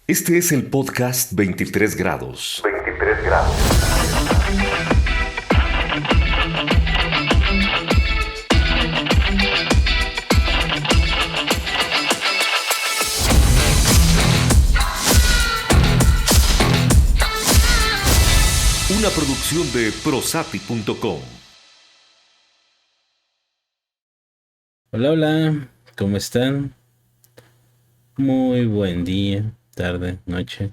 Este es el podcast 23 grados. 23 grados. Una producción de prosati.com. Hola, hola, ¿cómo están? Muy buen día, tarde, noche,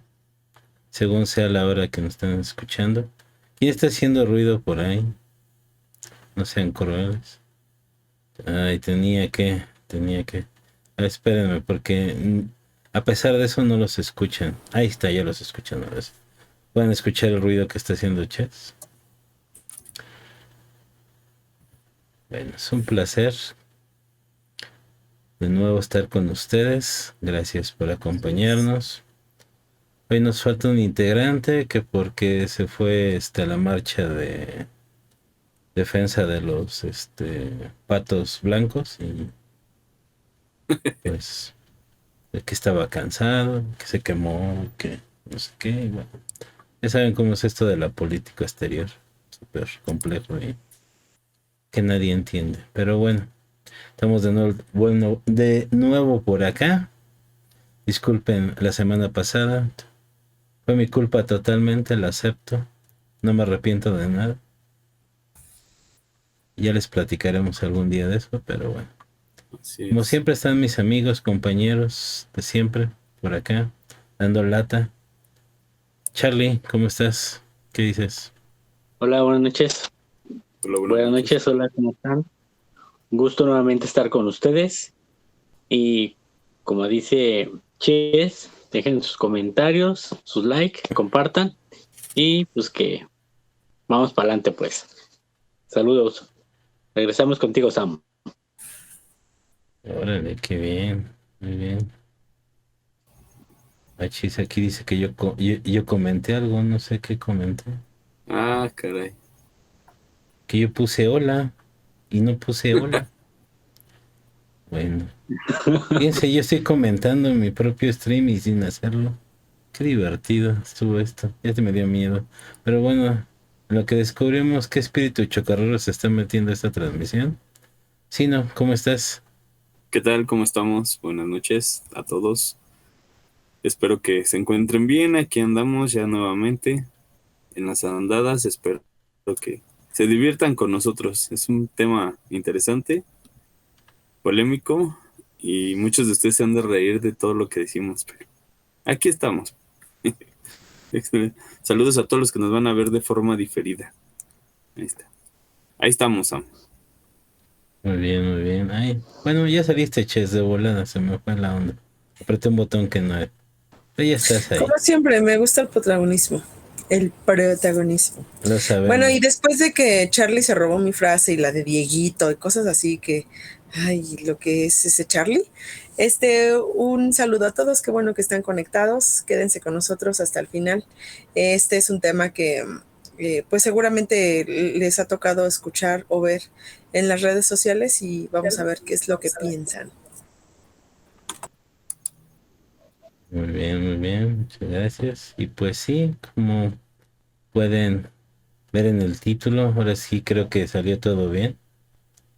según sea la hora que nos están escuchando. ¿Quién está haciendo ruido por ahí? No sean crueles. Ay, tenía que. Espérenme, porque a pesar de eso no los escuchan. Ahí está, ya los escuchan ahora sí. ¿Pueden escuchar el ruido que está haciendo Chess? Bueno, es un placer de nuevo estar con ustedes. Gracias por acompañarnos. Hoy nos falta un integrante que porque se fue a la marcha de defensa de los patos blancos y pues el que estaba cansado, que se quemó, que no sé qué, y bueno, ya saben cómo es esto de la política exterior, súper complejo y que nadie entiende. Pero bueno, estamos de nuevo por acá. Disculpen la semana pasada, fue mi culpa totalmente, la acepto, no me arrepiento de nada. Ya les platicaremos algún día de eso, pero bueno. Así Como es. siempre están mis amigos, compañeros de siempre, por acá, dando lata. Charlie, ¿cómo estás? ¿Qué dices? Hola, buenas noches. Hola, buenas Buenas noches. noches, hola, ¿cómo están? Gusto nuevamente estar con ustedes. Y como dice Ches, dejen sus comentarios, sus likes, compartan. Y pues que vamos para adelante, pues. Saludos. Regresamos contigo, Sam. Órale, qué bien, muy bien. Achis, aquí dice que yo comenté algo, no sé qué comenté. Ah, caray. Que yo puse hola y no puse hola. Bueno, fíjense, yo estoy comentando en mi propio stream y sin hacerlo. Qué divertido estuvo esto. Ya te me dio miedo. Pero bueno, en lo que descubrimos qué espíritu chocarrero se está metiendo a esta transmisión. Sí, no, ¿cómo estás? ¿Qué tal? ¿Cómo estamos? Buenas noches a todos. Espero que se encuentren bien. Aquí andamos ya nuevamente en las andadas. Espero que se diviertan con nosotros. Es un tema interesante, polémico y muchos de ustedes se han de reír de todo lo que decimos. Pero aquí estamos. Saludos a todos los que nos van a ver de forma diferida. Ahí está. Ahí estamos, Sam. Muy bien, muy bien. Ay, bueno, ya saliste, Ches, de volada, se me fue la onda. Apreté un botón que no era. Pero ya estás ahí. Como siempre, me gusta el protagonismo. El protagonismo. Lo Bueno, y sabemos. después de que Charlie se robó mi frase y la de Dieguito y cosas así que, ay, lo que es ese Charlie. Un saludo a todos, qué bueno que están conectados, quédense con nosotros hasta el final. Este es un tema que, pues seguramente les ha tocado escuchar o ver en las redes sociales y vamos a ver qué es lo que piensan. Muy bien, muchas gracias. Y pues sí, como pueden ver en el título, ahora sí creo que salió todo bien.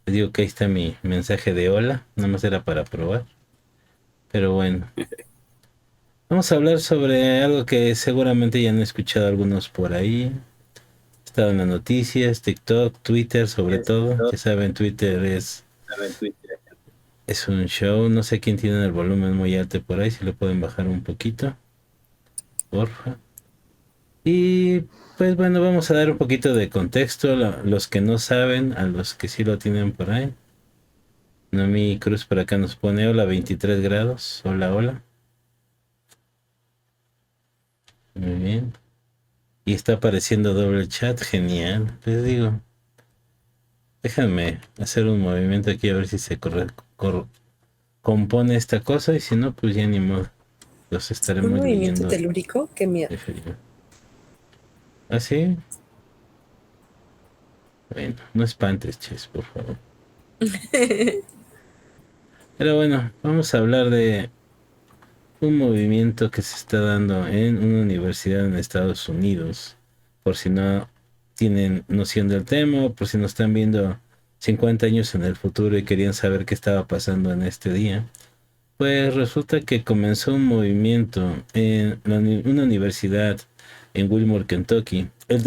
Les digo que ahí está mi mensaje de hola, nada más era para probar. Pero bueno, vamos a hablar sobre algo que seguramente ya han escuchado algunos por ahí. Estado en las noticias, TikTok, Twitter sobre todo. Ya saben, Twitter es un show. No sé quién tiene el volumen muy alto por ahí, si lo pueden bajar un poquito, porfa. Y pues bueno, vamos a dar un poquito de contexto a los que no saben, a los que sí lo tienen por ahí. Nomi Cruz por acá nos pone hola 23 grados. Hola, hola. Muy bien. Y está apareciendo doble chat, genial. Les digo, déjame hacer un movimiento aquí a ver si se compone esta cosa y si no, pues ya ni modo. Los Un estaremos movimiento leyendo telúrico, qué miedo. de frío. ¿Ah, sí? Bueno, no espantes, Ches, por favor. Pero bueno, vamos a hablar de un movimiento que se está dando en una universidad en Estados Unidos. Por si no tienen noción del tema, por si no están viendo 50 años en el futuro y querían saber qué estaba pasando en este día. Pues resulta que comenzó un movimiento en una universidad en Wilmore, Kentucky, el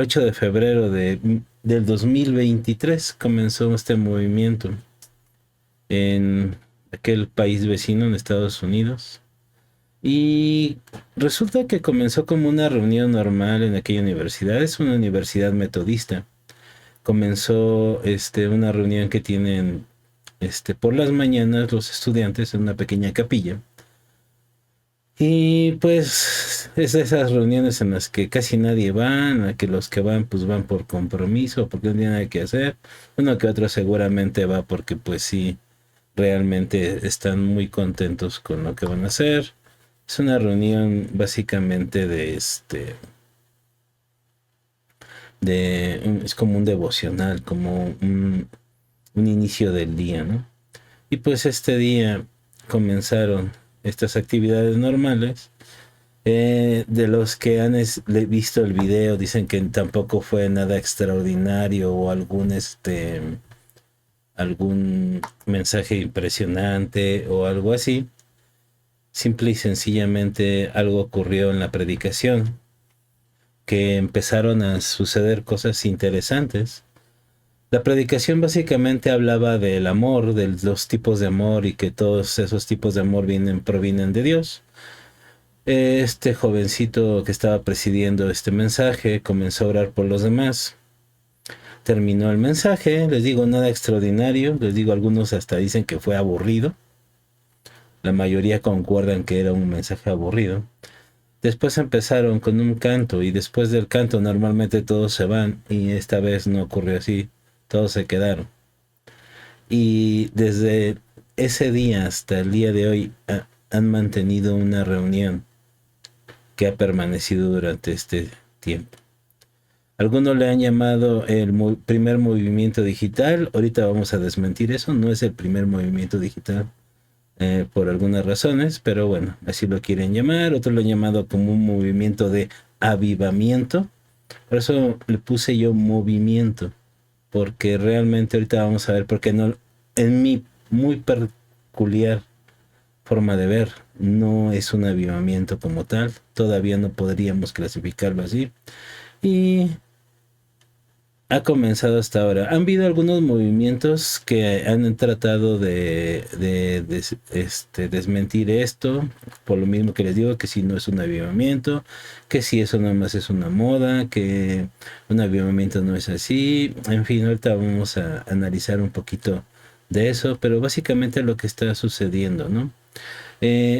8 de febrero del 2023 comenzó este movimiento en aquel país vecino en Estados Unidos. Y resulta que comenzó como una reunión normal en aquella universidad. Es una universidad metodista. Comenzó una reunión que tienen por las mañanas los estudiantes en una pequeña capilla. Y pues es de esas reuniones en las que casi nadie va, en las que los que van pues van por compromiso, porque no tienen nada que hacer. Uno que otro seguramente va porque pues sí, realmente están muy contentos con lo que van a hacer. Es una reunión básicamente es como un devocional, como un inicio del día, ¿no? Y pues este día comenzaron estas actividades normales. De los que han visto el video dicen que tampoco fue nada extraordinario o algún mensaje impresionante o algo así. Simple y sencillamente algo ocurrió en la predicación, que empezaron a suceder cosas interesantes. La predicación básicamente hablaba del amor, de los tipos de amor y que todos esos tipos de amor provienen de Dios. Este jovencito que estaba presidiendo este mensaje comenzó a orar por los demás. Terminó el mensaje, les digo, nada extraordinario, les digo, algunos hasta dicen que fue aburrido. La mayoría concuerdan que era un mensaje aburrido. Después empezaron con un canto y después del canto normalmente todos se van y esta vez no ocurrió así, todos se quedaron. Y desde ese día hasta el día de hoy han mantenido una reunión que ha permanecido durante este tiempo. Algunos le han llamado el primer movimiento digital. Ahorita vamos a desmentir eso, no es el primer movimiento digital. Por algunas razones, pero bueno, así lo quieren llamar. Otros lo han llamado como un movimiento de avivamiento. Por eso le puse yo movimiento, porque realmente ahorita vamos a ver por qué no, en mi muy peculiar forma de ver, no es un avivamiento como tal. Todavía no podríamos clasificarlo así. Y ha comenzado hasta ahora. Han habido algunos movimientos que han tratado de desmentir esto, por lo mismo que les digo, que si no es un avivamiento, que si eso nada más es una moda, que un avivamiento no es así. En fin, ahorita vamos a analizar un poquito de eso, pero básicamente lo que está sucediendo, ¿no?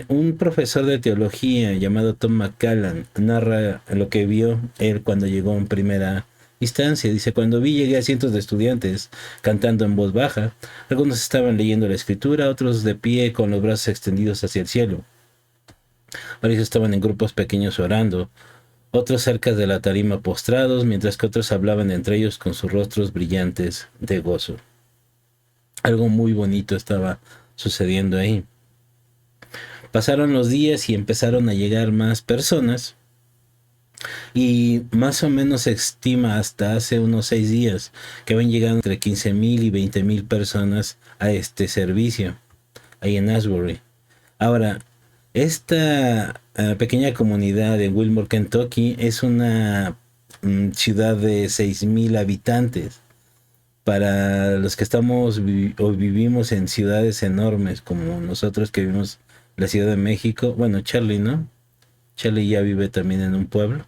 Un profesor de teología llamado Tom McCallan narra lo que vio él cuando llegó en primera instancia. Dice: cuando llegué a cientos de estudiantes cantando en voz baja. Algunos estaban leyendo la escritura, otros de pie con los brazos extendidos hacia el cielo. Varios estaban en grupos pequeños orando, otros cerca de la tarima postrados, mientras que otros hablaban entre ellos con sus rostros brillantes de gozo. Algo muy bonito estaba sucediendo ahí. Pasaron los días y empezaron a llegar más personas. Y más o menos se estima hasta hace unos 6 días que van llegando entre 15,000 y 20,000 personas a este servicio ahí en Asbury. Ahora, esta pequeña comunidad de Wilmore, Kentucky, es una ciudad de 6,000 habitantes. Para los que estamos o vivimos en ciudades enormes como nosotros que vivimos en la Ciudad de México, bueno, Charlie, ¿no? Charlie ya vive también en un pueblo.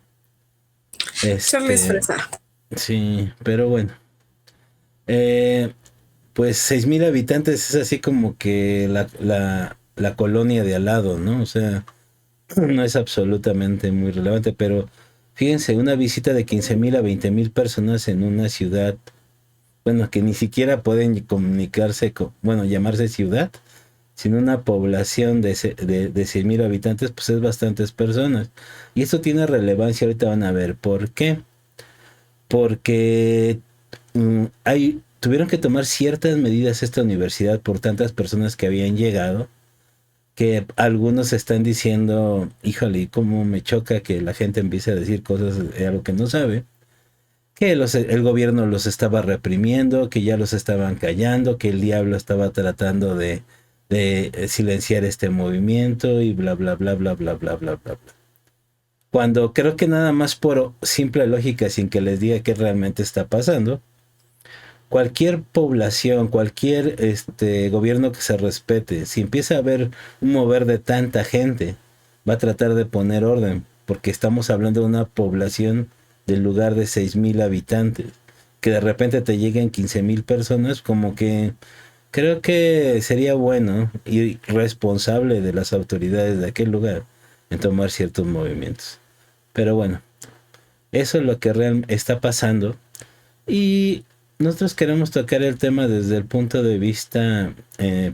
Charlie es fresa. Sí, pero bueno. Pues 6,000 habitantes es así como que la colonia de al lado, ¿no? O sea, no es absolutamente muy relevante, pero fíjense, una visita de 15,000 a 20,000 personas en una ciudad, bueno, que ni siquiera pueden comunicarse, llamarse ciudad, sino una población de 6,000 habitantes, pues es bastantes personas. Y esto tiene relevancia, ahorita van a ver por qué. Porque tuvieron que tomar ciertas medidas esta universidad por tantas personas que habían llegado. que algunos están diciendo, híjole, cómo me choca que la gente empiece a decir cosas de algo que no sabe, que el gobierno los estaba reprimiendo, que ya los estaban callando, que el diablo estaba tratando de silenciar este movimiento y bla, bla, bla, bla, bla, bla, bla, bla. Cuando creo que nada más por simple lógica, sin que les diga qué realmente está pasando, cualquier población, cualquier gobierno que se respete, si empieza a haber un mover de tanta gente, va a tratar de poner orden, porque estamos hablando de una población del lugar de 6,000 habitantes, que de repente te lleguen 15,000 personas, como que creo que sería bueno y responsable de las autoridades de aquel lugar en tomar ciertos movimientos. Pero bueno, eso es lo que realmente está pasando. Y nosotros queremos tocar el tema desde el punto de vista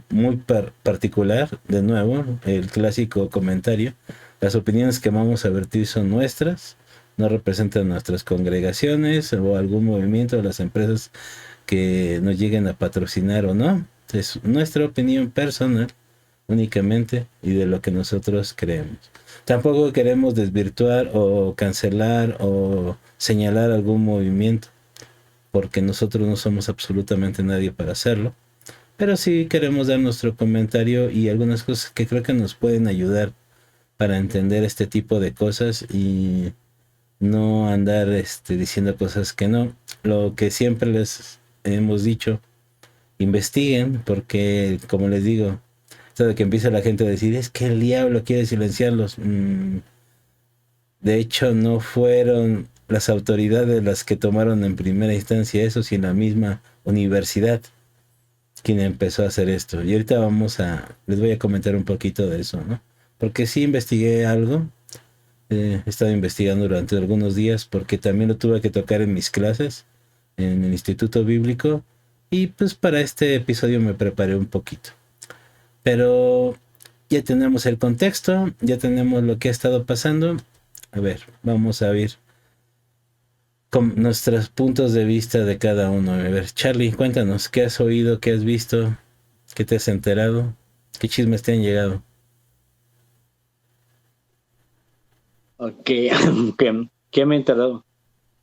muy particular. De nuevo, el clásico comentario. Las opiniones que vamos a vertir son nuestras. No representan nuestras congregaciones o algún movimiento de las empresas que nos lleguen a patrocinar o no. Es nuestra opinión personal únicamente y de lo que nosotros creemos. Tampoco queremos desvirtuar o cancelar o señalar algún movimiento, porque nosotros no somos absolutamente nadie para hacerlo, pero sí queremos dar nuestro comentario y algunas cosas que creo que nos pueden ayudar para entender este tipo de cosas y no andar diciendo cosas que no. Lo que siempre les hemos dicho, investiguen, porque como les digo, esto de que empieza la gente a decir es que el diablo quiere silenciarlos, de hecho no fueron las autoridades las que tomaron en primera instancia eso, sino la misma universidad quien empezó a hacer esto. Y ahorita les voy a comentar un poquito de eso, ¿no? Porque sí investigué algo, he estado investigando durante algunos días, porque también lo tuve que tocar en mis clases en el Instituto Bíblico, y pues para este episodio me preparé un poquito. Pero ya tenemos el contexto, ya tenemos lo que ha estado pasando. A ver, vamos a ver con nuestros puntos de vista de cada uno. A ver, Charlie, cuéntanos, ¿qué has oído, qué has visto, qué te has enterado, qué chismes te han llegado? Ok, ¿qué me he enterado?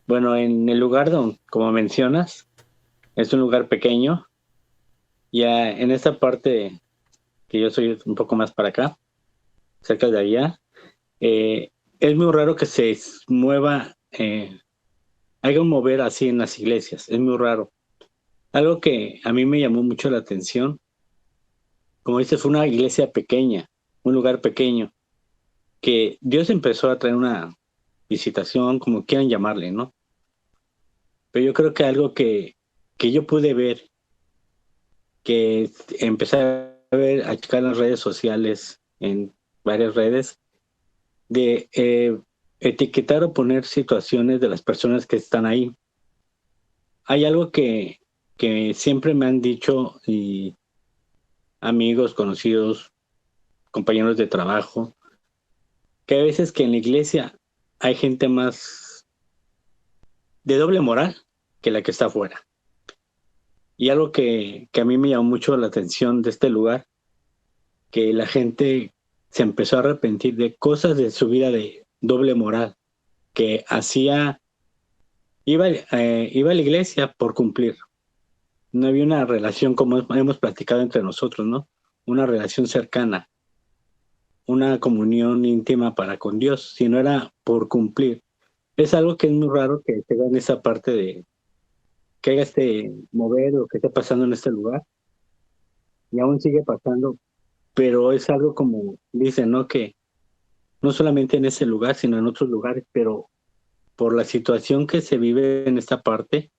Bueno, en el lugar donde, como mencionas, es un lugar pequeño. Ya en esta parte que yo soy un poco más para acá, cerca de allá, es muy raro que se mueva, haga un mover así en las iglesias, es muy raro. Algo que a mí me llamó mucho la atención, como dices, fue una iglesia pequeña, un lugar pequeño, que Dios empezó a traer una visitación, como quieran llamarle, ¿no? Pero yo creo que algo que yo pude ver, que empecé a ver, a checar en las redes sociales, en varias redes, de etiquetar o poner situaciones de las personas que están ahí. Hay algo que siempre me han dicho, y amigos, conocidos, compañeros de trabajo, que a veces que en la iglesia hay gente más de doble moral que la que está afuera. Y algo que a mí me llamó mucho la atención de este lugar, que la gente se empezó a arrepentir de cosas de su vida de doble moral, que iba a la iglesia por cumplir. No había una relación como hemos platicado entre nosotros, ¿no? Una relación cercana, una comunión íntima para con Dios, sino era por cumplir. Es algo que es muy raro que se da en esa parte de que haya mover o que esté pasando en este lugar, y aún sigue pasando, pero es algo como dicen, ¿no? Que no solamente en ese lugar, sino en otros lugares, pero por la situación que se vive en esta parte,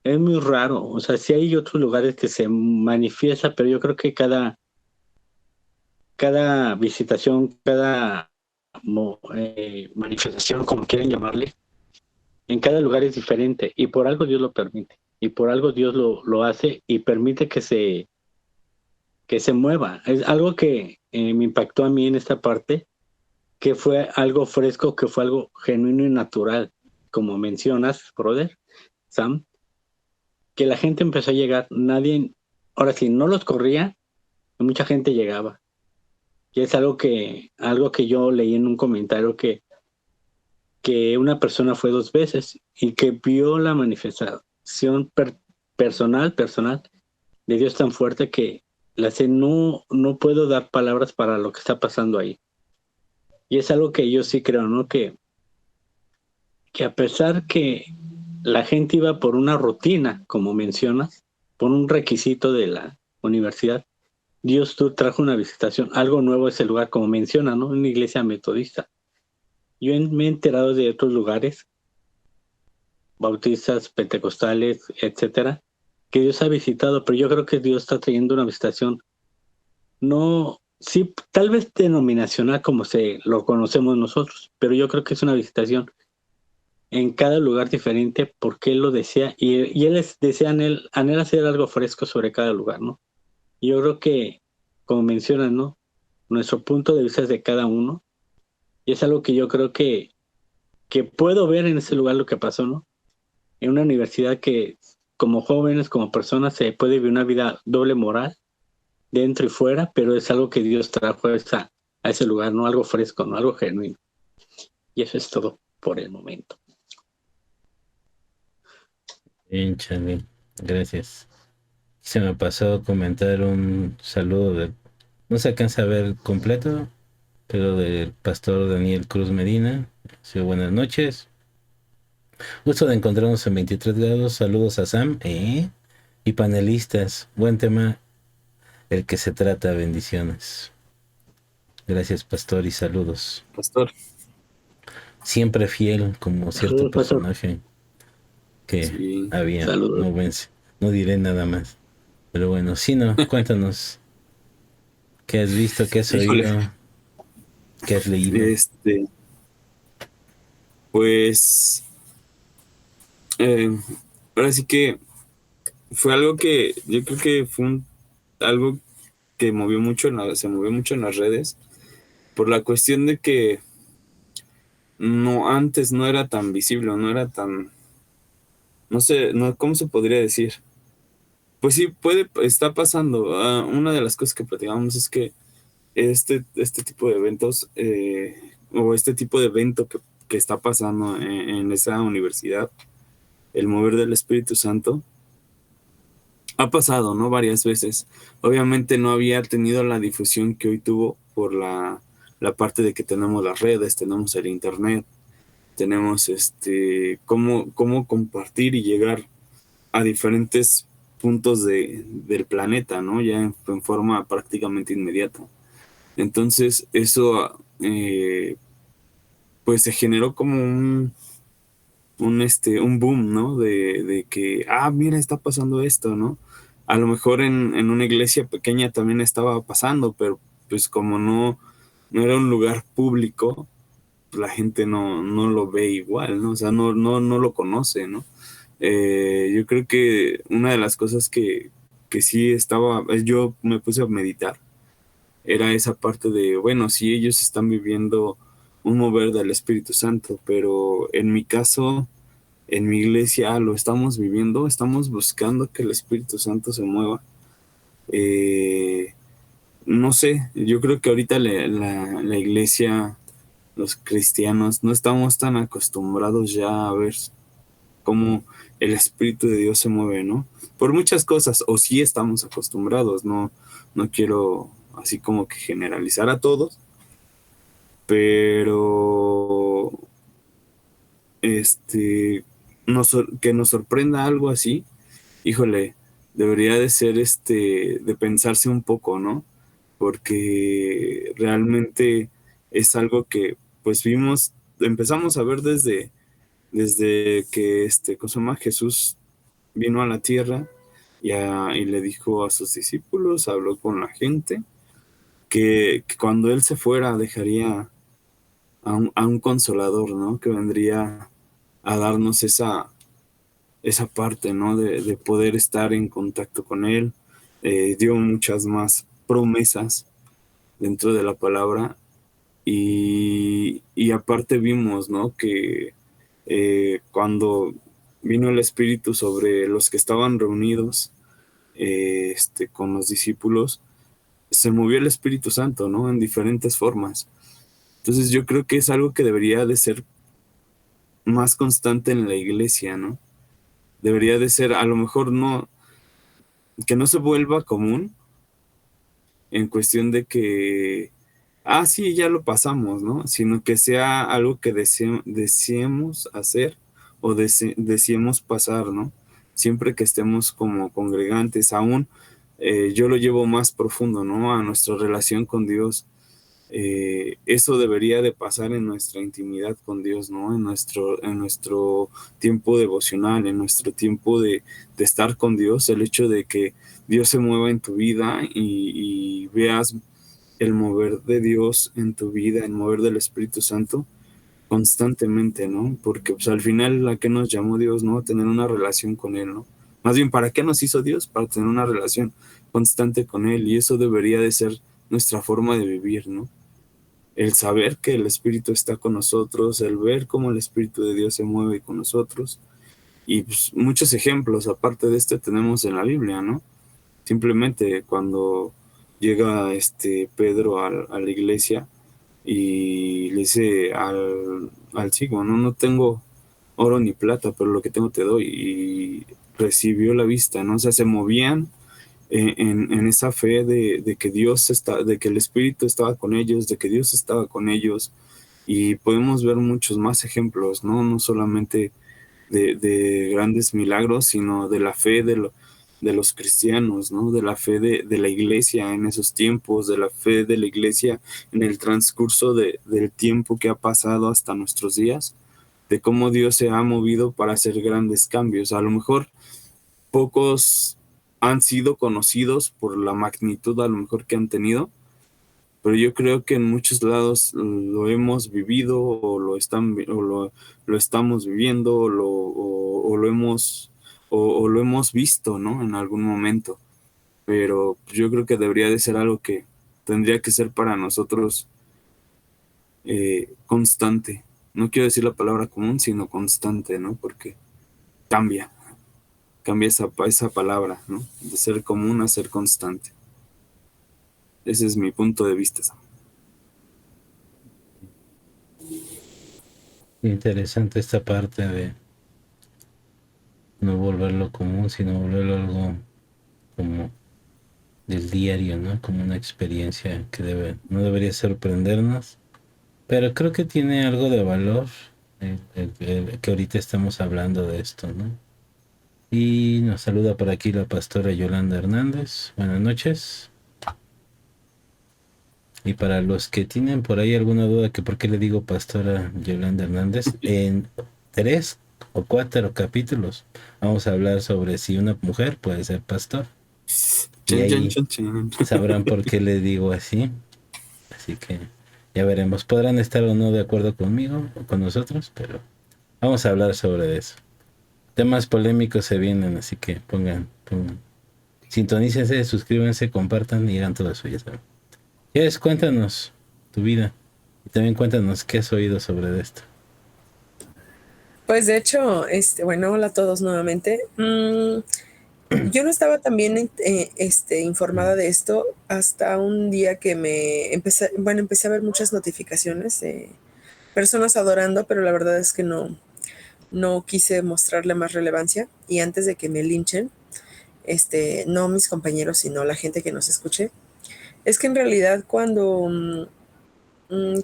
es muy raro. O sea, sí hay otros lugares que se manifiesta, pero yo creo que cada visitación, cada manifestación, como quieren llamarle, en cada lugar es diferente, y por algo Dios lo permite, y por algo Dios lo hace y permite que se mueva. Es algo que me impactó a mí en esta parte, que fue algo fresco, que fue algo genuino y natural, como mencionas, brother, Sam, que la gente empezó a llegar, ahora sí, no los corría, mucha gente llegaba. Y es algo que yo leí en un comentario que una persona fue 2 veces y que vio la manifestación personal de Dios tan fuerte que no puedo dar palabras para lo que está pasando ahí. Y es algo que yo sí creo, ¿no? Que a pesar que la gente iba por una rutina, como mencionas, por un requisito de la universidad, Dios tú trajo una visitación, algo nuevo a ese lugar, como menciona, ¿no? Una iglesia metodista. Me he enterado de otros lugares, bautistas, pentecostales, etcétera, que Dios ha visitado, pero yo creo que Dios está trayendo una visitación, no, sí, tal vez denominacional como se lo conocemos nosotros, pero yo creo que es una visitación en cada lugar diferente porque Él lo desea y Él desea, anhela hacer algo fresco sobre cada lugar, ¿no? Y yo creo que, como mencionan, ¿no? Nuestro punto de vista es de cada uno y es algo que yo creo que puedo ver en ese lugar lo que pasó, ¿no? En una universidad que como jóvenes, como personas, se puede vivir una vida doble moral, dentro y fuera, pero es algo que Dios trajo a ese lugar, ¿no? Algo fresco, ¿no? Algo genuino. Y eso es todo por el momento. Bien, Charlie. Gracias. Se me pasó comentar un saludo no se alcanza a ver completo, pero del pastor Daniel Cruz Medina. Sí, buenas noches. Gusto de encontrarnos en 23 grados. Saludos a Sam, y panelistas. Buen tema el que se trata. Bendiciones. Gracias, pastor, y saludos. Pastor. Siempre fiel, como cierto personaje que Sí. había. Saludos. No vence. No diré nada más. Pero bueno, no, cuéntanos. ¿Qué has visto? ¿Qué has oído? ¿Qué has leído? Pues ahora sí que fue algo que yo creo que fue algo que se movió mucho en las redes por la cuestión de que antes no era tan visible, no era tan, no sé, no, ¿cómo se podría decir? Pues sí, está pasando. Una de las cosas que platicamos es que este tipo de eventos, o este tipo de evento que está pasando en esa universidad, el mover del Espíritu Santo, ha pasado, ¿no? Varias veces. Obviamente no había tenido la difusión que hoy tuvo por la parte de que tenemos las redes, tenemos el internet, tenemos cómo compartir y llegar a diferentes puntos del planeta, ¿no? Ya en forma prácticamente inmediata. Entonces, eso pues se generó como un boom, ¿no? De que, mira, está pasando esto, ¿no? A lo mejor en una iglesia pequeña también estaba pasando, pero pues como no era un lugar público, la gente no lo ve igual, ¿no? O sea, no lo conoce, ¿no? Yo creo que una de las cosas que sí yo me puse a meditar, era esa parte de, bueno, sí, ellos están viviendo un mover del Espíritu Santo, pero en mi caso, en mi iglesia, lo estamos viviendo, estamos buscando que el Espíritu Santo se mueva. No sé, yo creo que ahorita la iglesia, los cristianos, no estamos tan acostumbrados ya a ver cómo el Espíritu de Dios se mueve, ¿no? Por muchas cosas, o sí estamos acostumbrados, no quiero así como que generalizar a todos, pero que nos sorprenda algo así, híjole, debería de ser de pensarse un poco, ¿no? Porque realmente es algo que pues empezamos a ver desde que ¿cómo se llama? Jesús vino a la tierra y le dijo a sus discípulos, habló con la gente, que cuando él se fuera dejaría a un consolador, ¿no? Que vendría a darnos esa parte, ¿no? De poder estar en contacto con él. Dio muchas más promesas dentro de la palabra y aparte vimos, ¿no? Que cuando vino el Espíritu sobre los que estaban reunidos con los discípulos, se movió el Espíritu Santo, ¿no? En diferentes formas. Entonces yo creo que es algo que debería de ser más constante en la iglesia, ¿no? Debería de ser, a lo mejor no, que no se vuelva común en cuestión de que, sí, ya lo pasamos, ¿no? Sino que sea algo que deseemos hacer o deseemos pasar, ¿no? Siempre que estemos como congregantes, aún yo lo llevo más profundo, ¿no? A nuestra relación con Dios. Eso debería de pasar en nuestra intimidad con Dios, ¿no? En nuestro tiempo devocional, en nuestro tiempo de estar con Dios, el hecho de que Dios se mueva en tu vida y veas el mover de Dios en tu vida, el mover del Espíritu Santo constantemente, ¿no? Porque pues al final ¿a qué nos llamó Dios, no? A tener una relación con Él, ¿no? Más bien, ¿para qué nos hizo Dios? Para tener una relación constante con Él, y eso debería de ser nuestra forma de vivir, ¿no? El saber que el Espíritu está con nosotros, el ver cómo el Espíritu de Dios se mueve con nosotros. Y pues, muchos ejemplos aparte de este tenemos en la Biblia, ¿no? Simplemente cuando llega Pedro a la iglesia y le dice al ciego, no tengo oro ni plata, pero lo que tengo te doy, y recibió la vista, ¿no? O sea, se movían en esa fe de que de que el Espíritu estaba con ellos, de que Dios estaba con ellos, y podemos ver muchos más ejemplos, ¿no? No solamente de grandes milagros, sino de la fe de los cristianos, ¿no? De la fe de la iglesia en esos tiempos, de la fe de la iglesia en el transcurso del tiempo que ha pasado hasta nuestros días, de cómo Dios se ha movido para hacer grandes cambios. A lo mejor pocos han sido conocidos por la magnitud a lo mejor que han tenido, pero yo creo que en muchos lados lo hemos vivido o lo estamos viviendo o lo hemos visto, ¿no? En algún momento. Pero yo creo que debería de ser algo que tendría que ser para nosotros constante. No quiero decir la palabra común, sino constante, ¿no? Porque cambia esa palabra, ¿no? De ser común a ser constante. Ese es mi punto de vista, Sam. Interesante esta parte de no volverlo común, sino volverlo algo como del diario, ¿no? Como una experiencia que no debería sorprendernos, pero creo que tiene algo de valor que ahorita estamos hablando de esto, ¿no? Y nos saluda por aquí la pastora Yolanda Hernández. Buenas noches. Y para los que tienen por ahí alguna duda que por qué le digo pastora Yolanda Hernández, en 3 o 4 capítulos vamos a hablar sobre si una mujer puede ser pastor. Y ahí sabrán por qué le digo así. Así que ya veremos. Podrán estar o no de acuerdo conmigo o con nosotros, pero vamos a hablar sobre eso. Temas polémicos se vienen, así que pongan. Sintonícense, suscríbanse, compartan y hagan todo eso, ya saben. Cuéntanos tu vida y también cuéntanos qué has oído sobre esto. Pues de hecho, bueno, hola a todos nuevamente. Yo no estaba tan bien informada de esto hasta un día que empecé a ver muchas notificaciones de personas adorando, pero la verdad es que no quise mostrarle más relevancia, y antes de que me linchen, no mis compañeros, sino la gente que nos escuche, es que en realidad cuando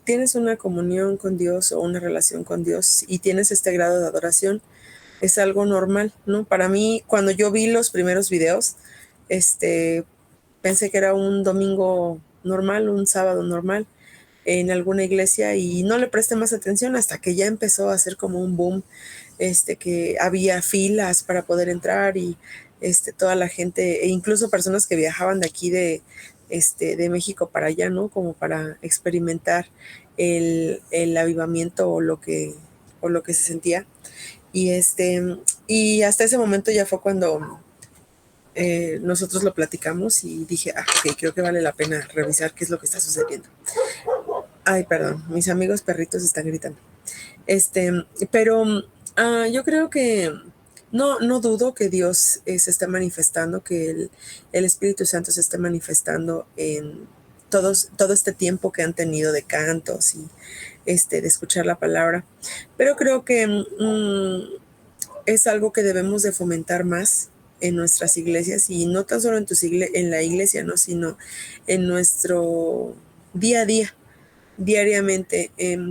tienes una comunión con Dios o una relación con Dios y tienes este grado de adoración, es algo normal, ¿no? Para mí, cuando yo vi los primeros videos, pensé que era un domingo normal, un sábado normal en alguna iglesia, y no le presté más atención hasta que ya empezó a hacer como un boom, que había filas para poder entrar, y toda la gente, e incluso personas que viajaban de aquí de México para allá, ¿no? Como para experimentar el avivamiento o lo que se sentía. Y hasta ese momento ya fue cuando nosotros lo platicamos y dije, ok, creo que vale la pena revisar qué es lo que está sucediendo. Ay, perdón, mis amigos perritos están gritando. Pero yo creo que no dudo que Dios se esté manifestando, que el Espíritu Santo se esté manifestando en todo este tiempo que han tenido de cantos y de escuchar la palabra. Pero creo que es algo que debemos de fomentar más en nuestras iglesias, y no tan solo en la iglesia, ¿no? Sino en nuestro día a día, diariamente.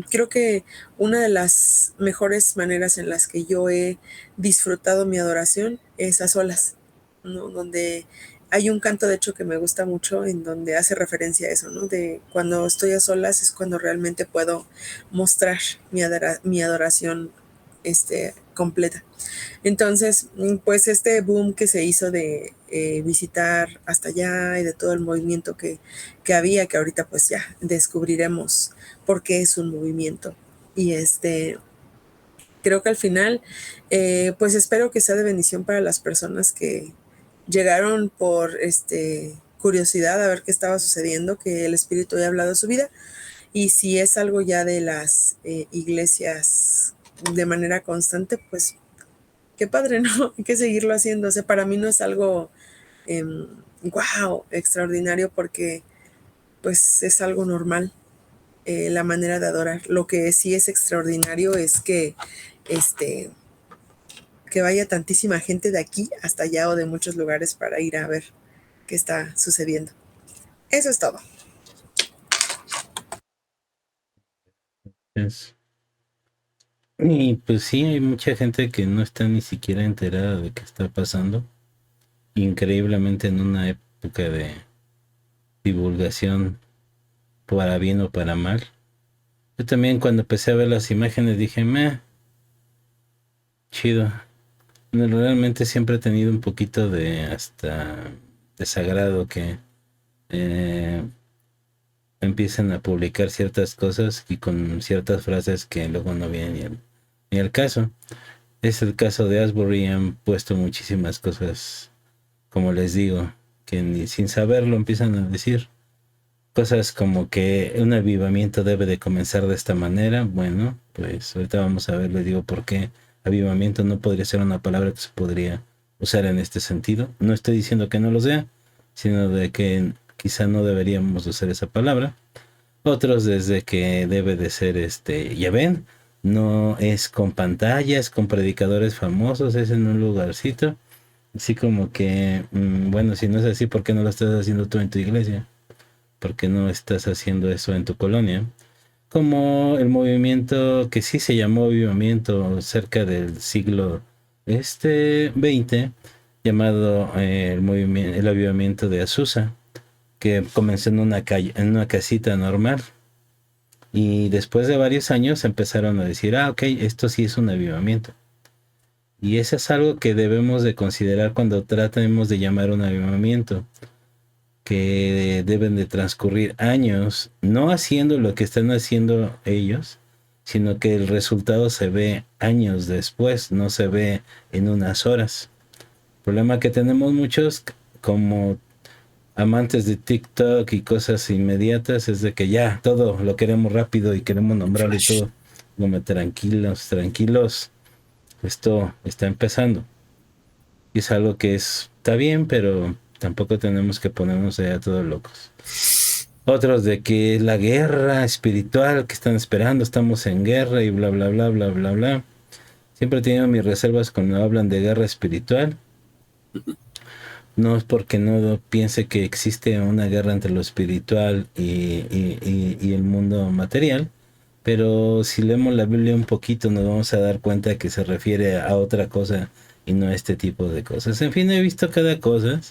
Creo que una de las mejores maneras en las que yo he disfrutado mi adoración es a solas, ¿no? Donde hay un canto, de hecho, que me gusta mucho, en donde hace referencia a eso, ¿no? De cuando estoy a solas es cuando realmente puedo mostrar mi adoración completa. Entonces, pues este boom que se hizo de visitar hasta allá y de todo el movimiento que había, que ahorita pues ya descubriremos por qué es un movimiento. Y creo que al final, pues espero que sea de bendición para las personas que llegaron por curiosidad a ver qué estaba sucediendo, que el Espíritu haya hablado de su vida. Y si es algo ya de las iglesias de manera constante, pues qué padre, ¿no? Hay que seguirlo haciendo. O sea, para mí no es algo wow, extraordinario, porque pues es algo normal, la manera de adorar. Lo que sí es extraordinario es que vaya tantísima gente de aquí hasta allá o de muchos lugares para ir a ver qué está sucediendo. Eso es todo. Y pues sí, hay mucha gente que no está ni siquiera enterada de qué está pasando. Increíblemente en una época de divulgación, para bien o para mal. Yo también, cuando empecé a ver las imágenes, dije, chido. Realmente siempre he tenido un poquito de hasta desagrado que empiezan a publicar ciertas cosas y con ciertas frases que luego no vienen ni al caso. Es el caso de Asbury. Han puesto muchísimas cosas, como les digo, que ni sin saberlo empiezan a decir cosas como que un avivamiento debe de comenzar de esta manera. Bueno, pues ahorita vamos a ver, les digo por qué avivamiento no podría ser una palabra que se podría usar en este sentido. No estoy diciendo que no lo sea, sino de que quizá no deberíamos usar esa palabra. Otros desde que debe de ser ya ven, no es con pantallas, con predicadores famosos, es en un lugarcito. Así como que, bueno, si no es así, ¿por qué no lo estás haciendo tú en tu iglesia? ¿Por qué no estás haciendo eso en tu colonia? Como el movimiento que sí se llamó avivamiento cerca del siglo XX, llamado el avivamiento de Azusa, que comenzó en una calle, en una casita normal, y después de varios años empezaron a decir, ok, esto sí es un avivamiento. Y eso es algo que debemos de considerar cuando tratemos de llamar un avivamiento, que deben de transcurrir años, no haciendo lo que están haciendo ellos, sino que el resultado se ve años después, no se ve en unas horas. El problema que tenemos muchos, como amantes de TikTok y cosas inmediatas, es de que ya todo lo queremos rápido y queremos nombrarlo y todo. Como tranquilos, esto está empezando. Y es algo que está bien, pero tampoco tenemos que ponernos allá todos locos. Otros de que la guerra espiritual que están esperando, estamos en guerra y bla, bla, bla, bla, bla, bla. Siempre he tenido mis reservas cuando hablan de guerra espiritual. No es porque no piense que existe una guerra entre lo espiritual y el mundo material, pero si leemos la Biblia un poquito nos vamos a dar cuenta que se refiere a otra cosa y no a este tipo de cosas. En fin, he visto cada cosa,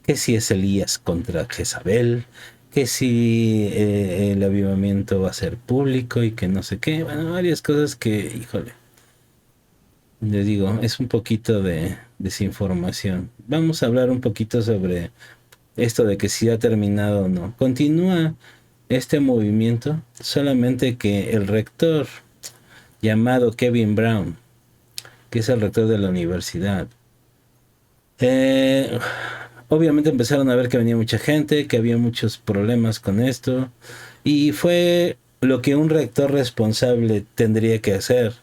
que si es Elías contra Jezabel, que si el avivamiento va a ser público y que no sé qué, bueno, varias cosas que, híjole, les digo, es un poquito de desinformación. Vamos a hablar un poquito sobre esto de que si ha terminado o no. Continúa este movimiento, solamente que el rector llamado Kevin Brown, que es el rector de la universidad, obviamente empezaron a ver que venía mucha gente, que había muchos problemas con esto, y fue lo que un rector responsable tendría que hacer.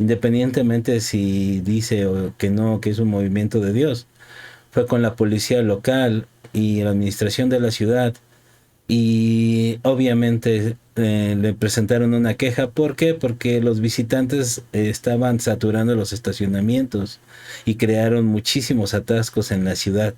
independientemente si dice o que no, que es un movimiento de Dios. Fue con la policía local y la administración de la ciudad, y obviamente le presentaron una queja. ¿Por qué? Porque los visitantes estaban saturando los estacionamientos y crearon muchísimos atascos en la ciudad.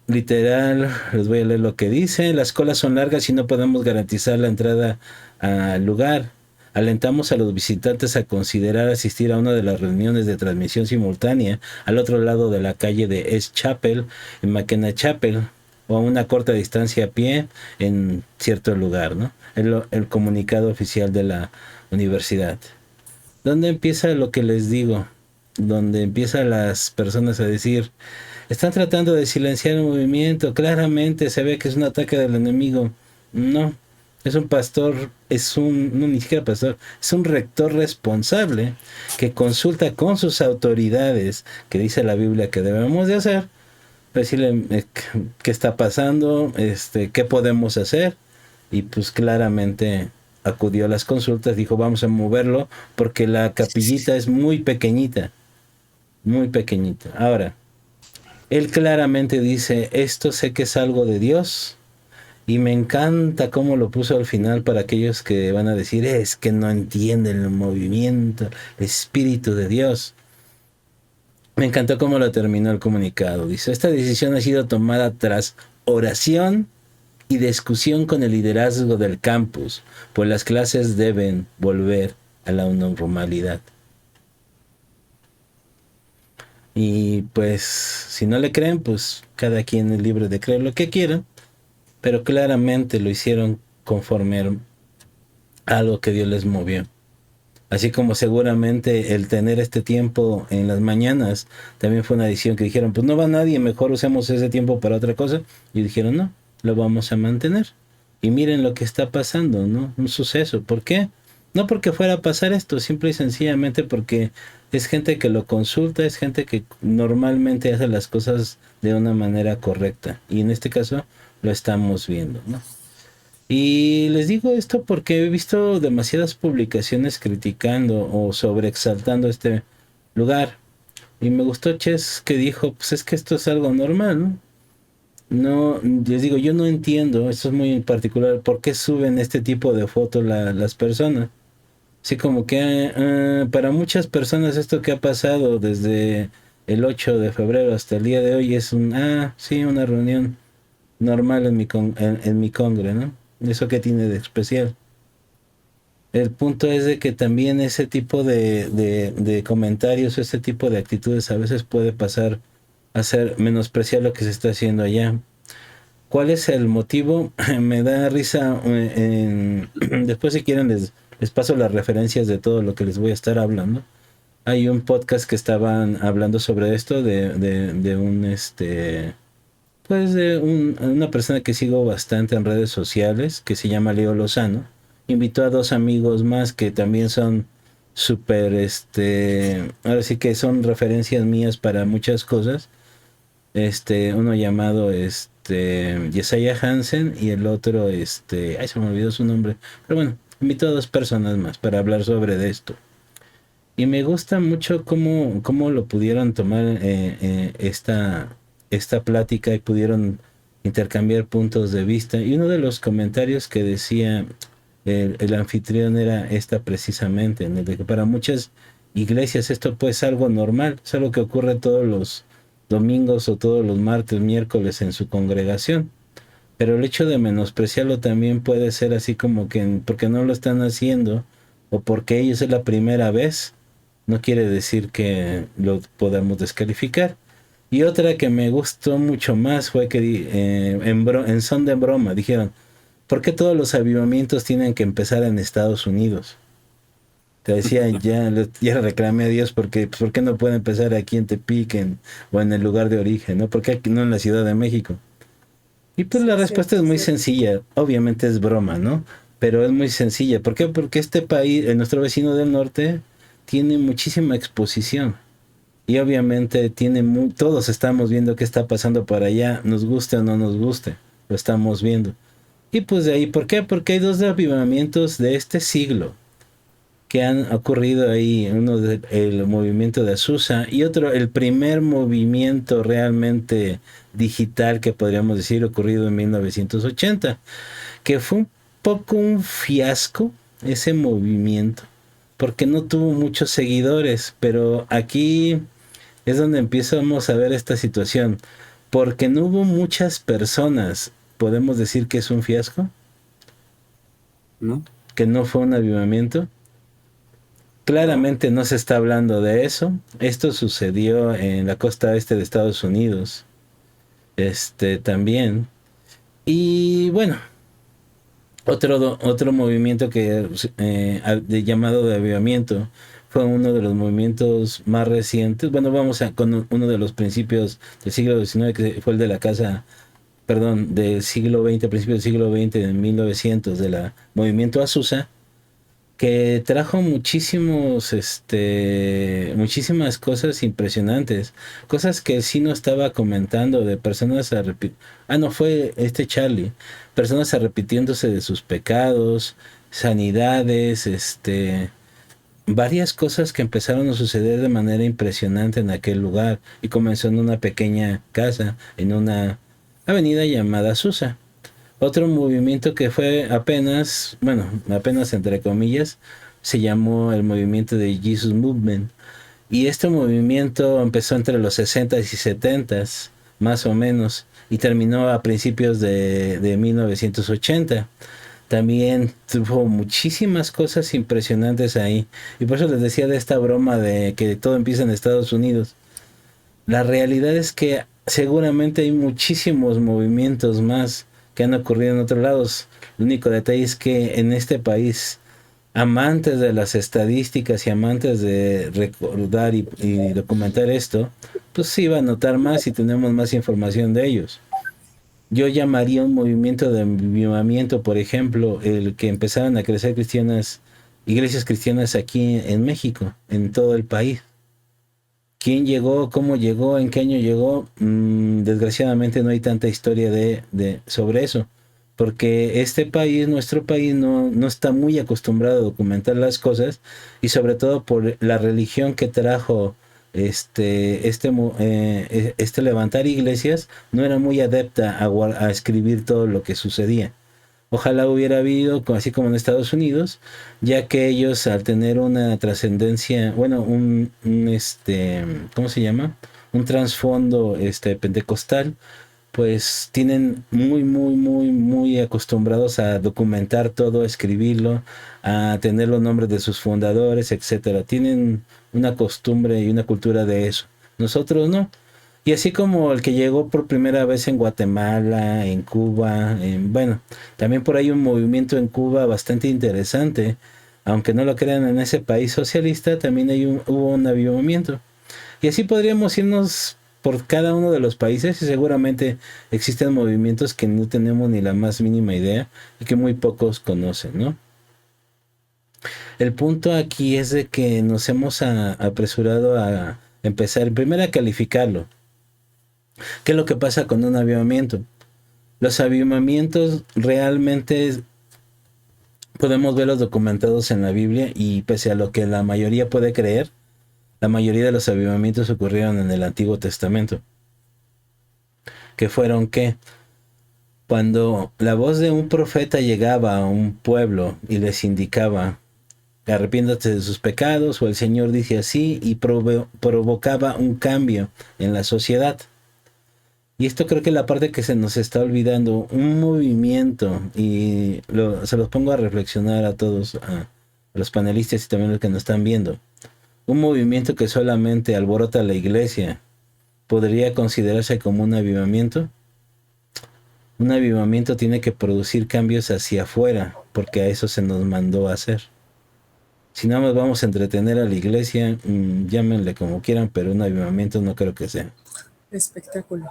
Literal, les voy a leer lo que dice: las colas son largas y no podemos garantizar la entrada al lugar. Alentamos a los visitantes a considerar asistir a una de las reuniones de transmisión simultánea al otro lado de la calle de East Chapel, en McKenna Chapel, o a una corta distancia a pie en cierto lugar, ¿no? El comunicado oficial de la universidad. ¿Dónde empieza lo que les digo? Donde empiezan las personas a decir: están tratando de silenciar el movimiento, claramente se ve que es un ataque del enemigo. No, es un pastor, no, ni siquiera pastor, es un rector responsable que consulta con sus autoridades, que dice la Biblia que debemos de hacer, decirle qué está pasando, qué podemos hacer, y pues claramente acudió a las consultas, dijo: vamos a moverlo porque la capillita es muy pequeñita, muy pequeñita. Ahora, él claramente dice: esto sé que es algo de Dios. Y me encanta cómo lo puso al final para aquellos que van a decir: es que no entienden el movimiento, el Espíritu de Dios. Me encantó cómo lo terminó el comunicado. Dice: esta decisión ha sido tomada tras oración y discusión con el liderazgo del campus, pues las clases deben volver a la normalidad. Y pues, si no le creen, pues cada quien es libre de creer lo que quiera, pero claramente lo hicieron conforme a algo que Dios les movió. Así como seguramente el tener este tiempo en las mañanas también fue una decisión que dijeron: pues no va nadie, mejor usemos ese tiempo para otra cosa. Y dijeron: no, lo vamos a mantener. Y miren lo que está pasando, ¿no? Un suceso. ¿Por qué? No porque fuera a pasar esto, simple y sencillamente porque es gente que lo consulta, es gente que normalmente hace las cosas de una manera correcta. Y en este caso lo estamos viendo, ¿no? Y les digo esto porque he visto demasiadas publicaciones criticando o sobreexaltando este lugar. Y me gustó Ches, que dijo: pues es que esto es algo normal, ¿no? No, les digo, yo no entiendo, esto es muy particular, por qué suben este tipo de fotos las personas. Así como que para muchas personas esto que ha pasado desde el 8 de febrero hasta el día de hoy es sí, una reunión normal en mi congre, ¿no? ¿Eso qué tiene de especial? El punto es de que también ese tipo de comentarios, ese tipo de actitudes a veces puede pasar a ser menospreciar lo que se está haciendo allá. ¿Cuál es el motivo? Me da risa. Después, si quieren, les paso las referencias de todo lo que les voy a estar hablando. Hay un podcast que estaban hablando sobre esto de una persona que sigo bastante en redes sociales, que se llama Leo Lozano. Invitó a dos amigos más que también son súper, ahora sí que son referencias mías para muchas cosas. Uno llamado Jesiah Hansen, y el otro se me olvidó su nombre, pero bueno, invitó a dos personas más para hablar sobre esto. Y me gusta mucho cómo lo pudieron tomar esta plática, y pudieron intercambiar puntos de vista. Y uno de los comentarios que decía el anfitrión era precisamente, en el de que para muchas iglesias esto pues es algo normal, es algo que ocurre todos los domingos o todos los martes, miércoles en su congregación. Pero el hecho de menospreciarlo también puede ser así como que porque no lo están haciendo o porque ellos es la primera vez, no quiere decir que lo podamos descalificar. Y otra que me gustó mucho más fue que en son de broma dijeron: ¿por qué todos los avivamientos tienen que empezar en Estados Unidos? Te decía, ya reclamé a Dios porque ¿por qué no puede empezar aquí en Tepic o en el lugar de origen? ¿No? ¿Por qué aquí no en la Ciudad de México? Y pues la respuesta es muy sencilla. Obviamente es broma, ¿no? Pero es muy sencilla. ¿Por qué? Porque este país, nuestro vecino del norte, tiene muchísima exposición. Y obviamente todos estamos viendo qué está pasando por allá, nos guste o no nos guste, lo estamos viendo. Y pues de ahí, ¿por qué? Porque hay dos avivamientos de este siglo. que han ocurrido ahí. Uno el movimiento de Azusa y otro, el primer movimiento realmente digital que podríamos decir ocurrido en 1980, que fue un poco un fiasco ese movimiento, porque no tuvo muchos seguidores, pero aquí es donde empezamos a ver esta situación, porque no hubo muchas personas. ¿Podemos decir que es un fiasco? ¿No? ¿Que no fue un avivamiento? Claramente no se está hablando de eso. Esto sucedió en la costa este de Estados Unidos. También. Y bueno, otro movimiento que de llamado de avivamiento fue uno de los movimientos más recientes. Bueno, con uno de los principios del siglo XIX, que fue el de la casa, perdón, del siglo XX, principios del siglo XX, de 1900, de la movimiento Azusa, que trajo muchísimas cosas impresionantes, cosas que sí no estaba comentando, de personas no fue Charlie, personas arrepintiéndose de sus pecados, sanidades, varias cosas que empezaron a suceder de manera impresionante en aquel lugar, y comenzó en una pequeña casa en una avenida llamada Susa. Otro movimiento que fue apenas entre comillas, se llamó el movimiento de Jesus Movement. Y este movimiento empezó entre los 60s y 70s, más o menos, y terminó a principios de 1980. También tuvo muchísimas cosas impresionantes ahí. Y por eso les decía de esta broma de que todo empieza en Estados Unidos. La realidad es que seguramente hay muchísimos movimientos más que han ocurrido en otros lados. El único detalle es que en este país, amantes de las estadísticas y amantes de recordar y documentar esto, pues sí va a notar más y tenemos más información de ellos. Yo llamaría un movimiento de avivamiento, por ejemplo, el que empezaron a crecer iglesias cristianas aquí en México, en todo el país. ¿Quién llegó? ¿Cómo llegó? ¿En qué año llegó? Desgraciadamente no hay tanta historia sobre eso, porque nuestro país, no está muy acostumbrado a documentar las cosas, y sobre todo por la religión que trajo levantar iglesias, no era muy adepta a escribir todo lo que sucedía. Ojalá hubiera habido, así como en Estados Unidos, ya que ellos, al tener una trascendencia, ¿cómo se llama? Un trasfondo pentecostal, pues tienen muy acostumbrados a documentar todo, a escribirlo, a tener los nombres de sus fundadores, etcétera. Tienen una costumbre y una cultura de eso. Nosotros no. Y así como el que llegó por primera vez en Guatemala, en Cuba, también por ahí un movimiento en Cuba bastante interesante, aunque no lo crean, en ese país socialista también hubo un avivamiento. Y así podríamos irnos por cada uno de los países, y seguramente existen movimientos que no tenemos ni la más mínima idea y que muy pocos conocen, ¿no? El punto aquí es de que nos hemos apresurado a empezar primero a calificarlo. ¿Qué es lo que pasa con un avivamiento? Los avivamientos realmente podemos verlos documentados en la Biblia, y pese a lo que la mayoría puede creer, la mayoría de los avivamientos ocurrieron en el Antiguo Testamento. ¿Qué fueron qué? Cuando la voz de un profeta llegaba a un pueblo y les indicaba: arrepiéntate de sus pecados, o el Señor dice así, y provocaba un cambio en la sociedad. Y esto creo que es la parte que se nos está olvidando. Un movimiento, y se los pongo a reflexionar a todos, a los panelistas y también a los que nos están viendo. Un movimiento que solamente alborota la iglesia, ¿podría considerarse como un avivamiento? Un avivamiento tiene que producir cambios hacia afuera, porque a eso se nos mandó a hacer. Si nada más vamos a entretener a la iglesia, llámenle como quieran, pero un avivamiento no creo que sea. Espectáculo.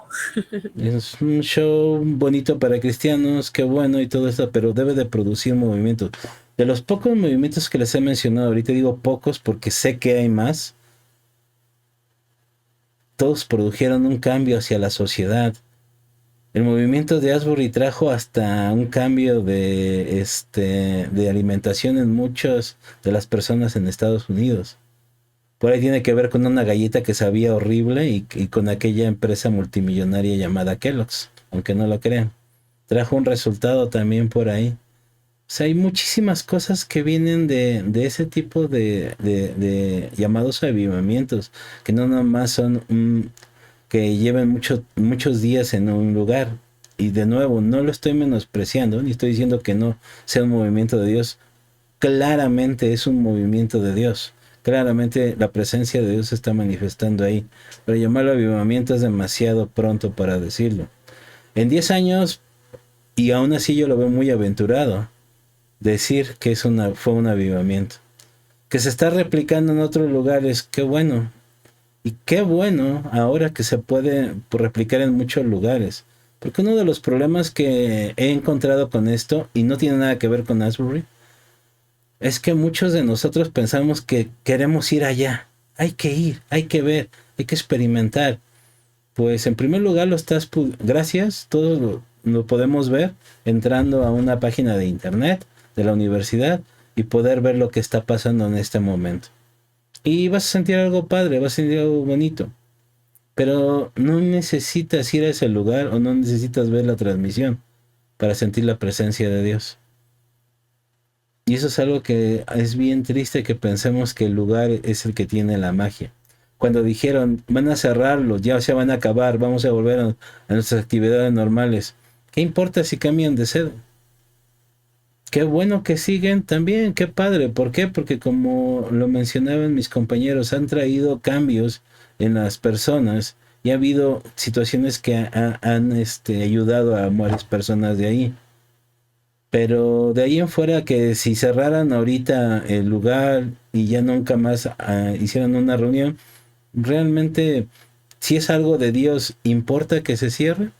Es un show bonito para cristianos, qué bueno y todo esto, pero debe de producir movimientos. De los pocos movimientos que les he mencionado ahorita, digo pocos porque sé que hay más, todos produjeron un cambio hacia la sociedad. El movimiento de Asbury trajo hasta un cambio de alimentación en muchas de las personas en Estados Unidos. Por ahí tiene que ver con una galleta que sabía horrible y con aquella empresa multimillonaria llamada Kellogg's, aunque no lo crean. Trajo un resultado también por ahí. O sea, hay muchísimas cosas que vienen de ese tipo de llamados avivamientos, que no nomás son que lleven muchos días en un lugar. Y de nuevo, no lo estoy menospreciando, ni estoy diciendo que no sea un movimiento de Dios. Claramente es un movimiento de Dios. Claramente la presencia de Dios se está manifestando ahí. Pero llamarlo avivamiento es demasiado pronto para decirlo. En 10 años, y aún así yo lo veo muy aventurado, decir que fue un avivamiento. Que se está replicando en otros lugares, qué bueno. Y qué bueno ahora que se puede replicar en muchos lugares. Porque uno de los problemas que he encontrado con esto, y no tiene nada que ver con Asbury, es que muchos de nosotros pensamos que queremos ir allá. Hay que ir, hay que ver, hay que experimentar. Pues en primer lugar gracias, todos lo podemos ver entrando a una página de internet de la universidad y poder ver lo que está pasando en este momento. Y vas a sentir algo padre, vas a sentir algo bonito. Pero no necesitas ir a ese lugar o no necesitas ver la transmisión para sentir la presencia de Dios. Y eso es algo que es bien triste, que pensemos que el lugar es el que tiene la magia. Cuando dijeron, van a cerrarlo, ya se van a acabar, vamos a volver a nuestras actividades normales. ¿Qué importa si cambian de sede? Qué bueno que siguen también, qué padre. ¿Por qué? Porque como lo mencionaban mis compañeros, han traído cambios en las personas y ha habido situaciones que han ayudado a varias personas de ahí. Pero de ahí en fuera, que si cerraran ahorita el lugar y ya nunca más hicieran una reunión, realmente, si es algo de Dios, ¿importa que se cierre?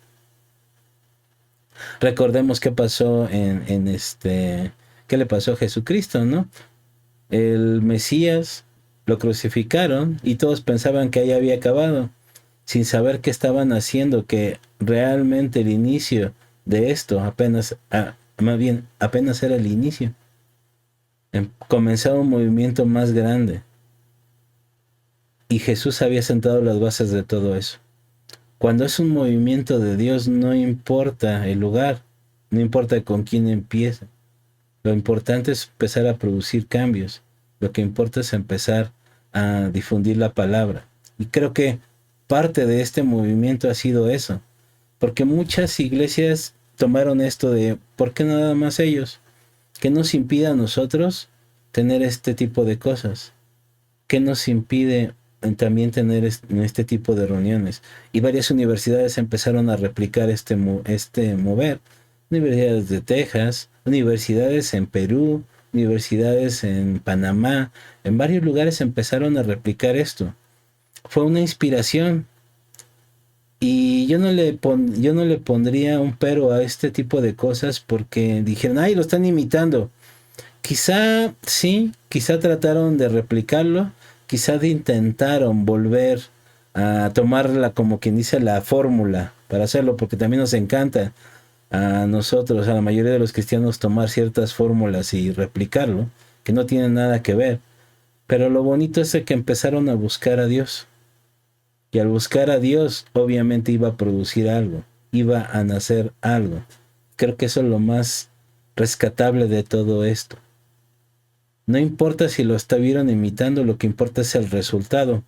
Recordemos qué pasó qué le pasó a Jesucristo, ¿no? El Mesías lo crucificaron y todos pensaban que ahí había acabado, sin saber qué estaban haciendo, que realmente el inicio de esto apenas era el inicio. Comenzaba un movimiento más grande. Y Jesús había sentado las bases de todo eso. Cuando es un movimiento de Dios, no importa el lugar, no importa con quién empieza. Lo importante es empezar a producir cambios. Lo que importa es empezar a difundir la palabra. Y creo que parte de este movimiento ha sido eso. Porque muchas iglesias tomaron esto de, ¿por qué nada más ellos? ¿Qué nos impide a nosotros tener este tipo de cosas? ¿Qué nos impide también tener este tipo de reuniones? Y varias universidades empezaron a replicar este mover. Universidades de Texas, universidades en Perú, universidades en Panamá, en varios lugares empezaron a replicar esto. Fue una inspiración. Y yo no le pondría un pero a este tipo de cosas, porque dijeron, ay, lo están imitando. Quizá sí, quizá trataron de replicarlo, quizá intentaron volver a tomarla, como quien dice, la fórmula para hacerlo, porque también nos encanta a nosotros, a la mayoría de los cristianos, tomar ciertas fórmulas y replicarlo, que no tienen nada que ver. Pero lo bonito es que empezaron a buscar a Dios. Y al buscar a Dios, obviamente iba a producir algo, iba a nacer algo. Creo que eso es lo más rescatable de todo esto. No importa si lo estuvieron imitando, lo que importa es el resultado.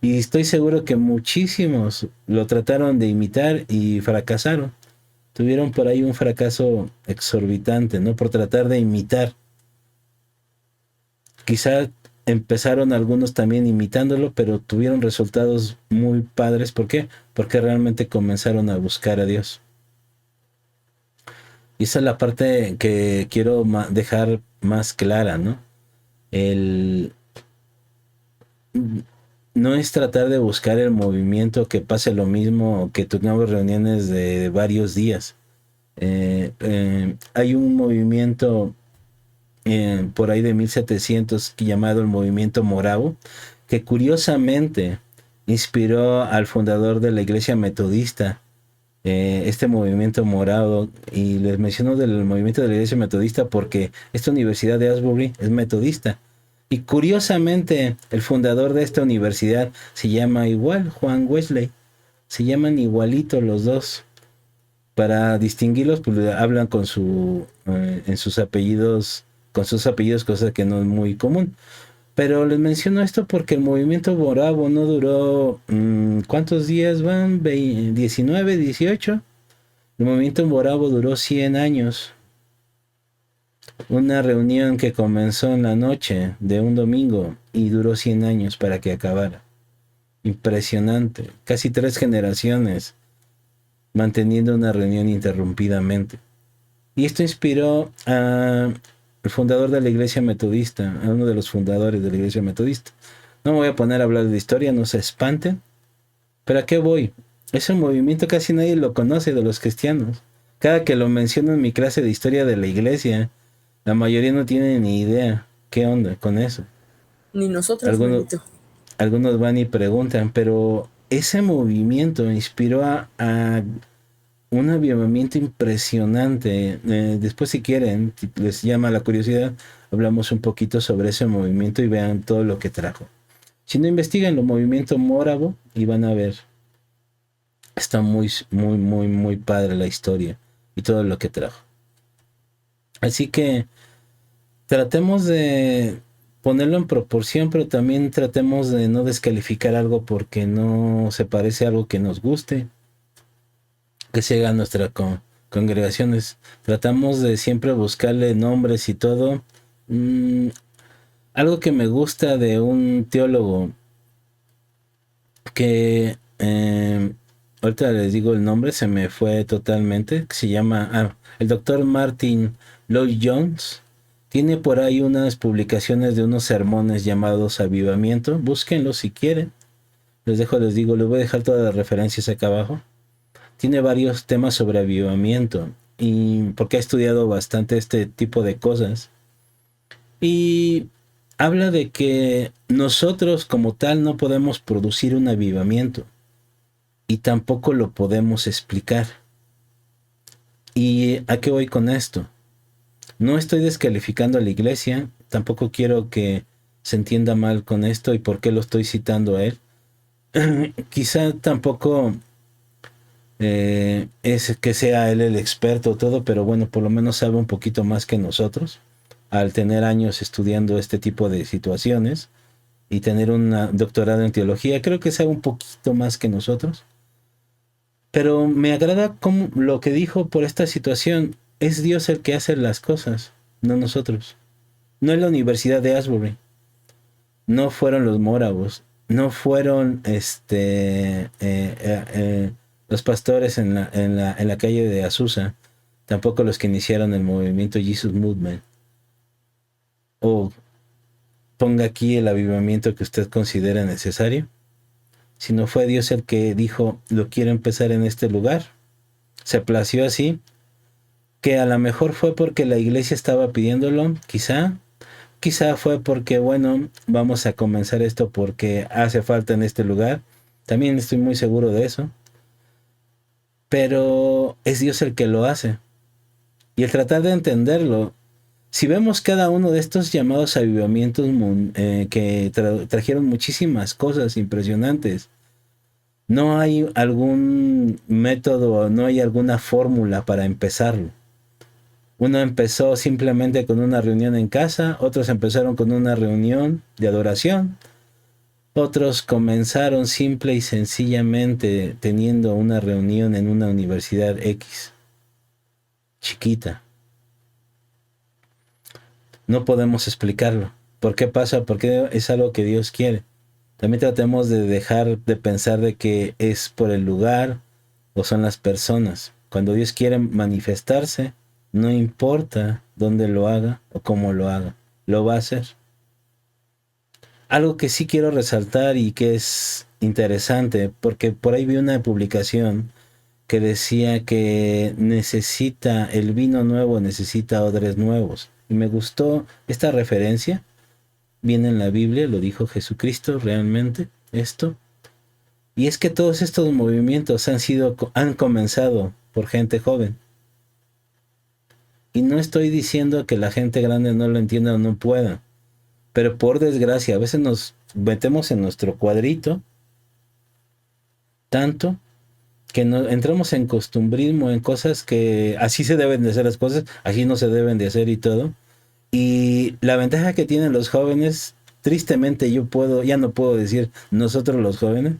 Y estoy seguro que muchísimos lo trataron de imitar y fracasaron. Tuvieron por ahí un fracaso exorbitante, ¿no? Por tratar de imitar. Quizá empezaron algunos también imitándolo, pero tuvieron resultados muy padres. ¿Por qué? Porque realmente comenzaron a buscar a Dios. Y esa es la parte que quiero dejar más clara, ¿no? No es tratar de buscar el movimiento que pase lo mismo, que tengamos reuniones de varios días. Hay un movimiento por ahí de 1700 llamado el movimiento moravo, que curiosamente inspiró al fundador de la iglesia metodista este movimiento morado, y les menciono del movimiento de la Iglesia Metodista porque esta universidad de Asbury es metodista. Y curiosamente, el fundador de esta universidad se llama igual, Juan Wesley. Se llaman igualitos los dos. Para distinguirlos, pues hablan con en sus apellidos, con sus apellidos, cosa que no es muy común. Pero les menciono esto porque el movimiento moravo no duró, ¿cuántos días van? 19, 18. El movimiento moravo duró 100 años. Una reunión que comenzó en la noche de un domingo y duró 100 años para que acabara. Impresionante. Casi 3 generaciones manteniendo una reunión interrumpidamente. Y esto inspiró al fundador de la Iglesia Metodista, a uno de los fundadores de la Iglesia Metodista. No me voy a poner a hablar de historia, no se espanten. ¿Pero a qué voy? Ese movimiento casi nadie lo conoce de los cristianos. Cada que lo menciono en mi clase de historia de la iglesia, la mayoría no tiene ni idea qué onda con eso. Ni nosotros, manito. Algunos van y preguntan, pero ese movimiento inspiró a un avivamiento impresionante. Después, si quieren, si les llama la curiosidad, hablamos un poquito sobre ese movimiento y vean todo lo que trajo. Si no, investigan el movimiento móravo y van a ver. Está muy, muy, muy, muy padre la historia y todo lo que trajo. Así que tratemos de ponerlo en proporción, pero también tratemos de no descalificar algo porque no se parece a algo que nos guste, que se haga nuestra congregaciones. Tratamos de siempre buscarle nombres y todo. Algo que me gusta de un teólogo que ahorita les digo el nombre, se me fue totalmente, que se llama el doctor Martin Lloyd-Jones. Tiene por ahí unas publicaciones de unos sermones llamados Avivamiento. Búsquenlos si quieren. Les digo, les voy a dejar todas las referencias acá abajo. Tiene varios temas sobre avivamiento y porque ha estudiado bastante este tipo de cosas. Y habla de que nosotros como tal no podemos producir un avivamiento y tampoco lo podemos explicar. ¿Y a qué voy con esto? No estoy descalificando a la iglesia, tampoco quiero que se entienda mal con esto y por qué lo estoy citando a él. Quizá tampoco es que sea él el experto todo, pero bueno, por lo menos sabe un poquito más que nosotros, al tener años estudiando este tipo de situaciones y tener un doctorado en teología. Creo que sabe un poquito más que nosotros. Pero me agrada como lo que dijo por esta situación. Es Dios el que hace las cosas, no nosotros. No es la Universidad de Asbury. No fueron los moravos. No fueron los pastores en la calle de Azusa. Tampoco los que iniciaron el movimiento Jesus Movement. O ponga aquí el avivamiento que usted considera necesario. Sino fue Dios el que dijo, lo quiero empezar en este lugar. Se plació así. Que a lo mejor fue porque la iglesia estaba pidiéndolo, quizá fue porque, bueno, vamos a comenzar esto porque hace falta en este lugar. También estoy muy seguro de eso. Pero es Dios el que lo hace. Y el tratar de entenderlo, si vemos cada uno de estos llamados avivamientos que trajeron muchísimas cosas impresionantes, no hay algún método, no hay alguna fórmula para empezarlo. Uno empezó simplemente con una reunión en casa, otros empezaron con una reunión de adoración, otros comenzaron simple y sencillamente teniendo una reunión en una universidad X, chiquita. No podemos explicarlo. ¿Por qué pasa? Porque es algo que Dios quiere. También tratemos de dejar de pensar de que es por el lugar o son las personas. Cuando Dios quiere manifestarse, no importa dónde lo haga o cómo lo haga, lo va a hacer. Algo que sí quiero resaltar y que es interesante, porque por ahí vi una publicación que decía que el vino nuevo necesita odres nuevos. Y me gustó esta referencia. Viene en la Biblia, lo dijo Jesucristo realmente, esto. Y es que todos estos movimientos han comenzado por gente joven. Y no estoy diciendo que la gente grande no lo entienda o no pueda, pero por desgracia a veces nos metemos en nuestro cuadrito tanto que entramos en costumbrismo, en cosas que así se deben de hacer las cosas, así no se deben de hacer y todo. Y la ventaja que tienen los jóvenes, tristemente ya no puedo decir nosotros los jóvenes,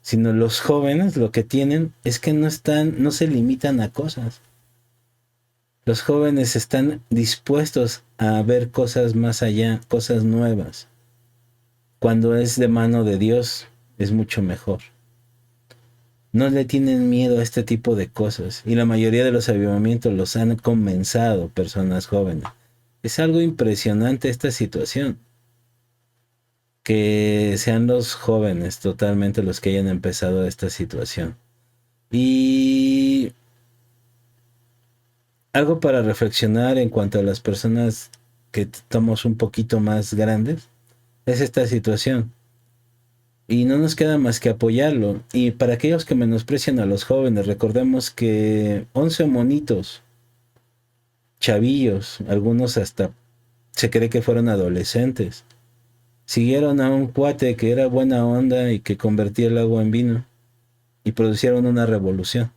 sino los jóvenes lo que tienen es que no se limitan a cosas. Los jóvenes están dispuestos a ver cosas más allá, cosas nuevas. Cuando es de mano de Dios, es mucho mejor. No le tienen miedo a este tipo de cosas. Y la mayoría de los avivamientos los han comenzado personas jóvenes. Es algo impresionante esta situación. Que sean los jóvenes totalmente los que hayan empezado esta situación. Y algo para reflexionar en cuanto a las personas que estamos un poquito más grandes es esta situación. Y no nos queda más que apoyarlo. Y para aquellos que menosprecian a los jóvenes, recordemos que 11 monitos, chavillos, algunos hasta se cree que fueron adolescentes, siguieron a un cuate que era buena onda y que convertía el agua en vino y producieron una revolución.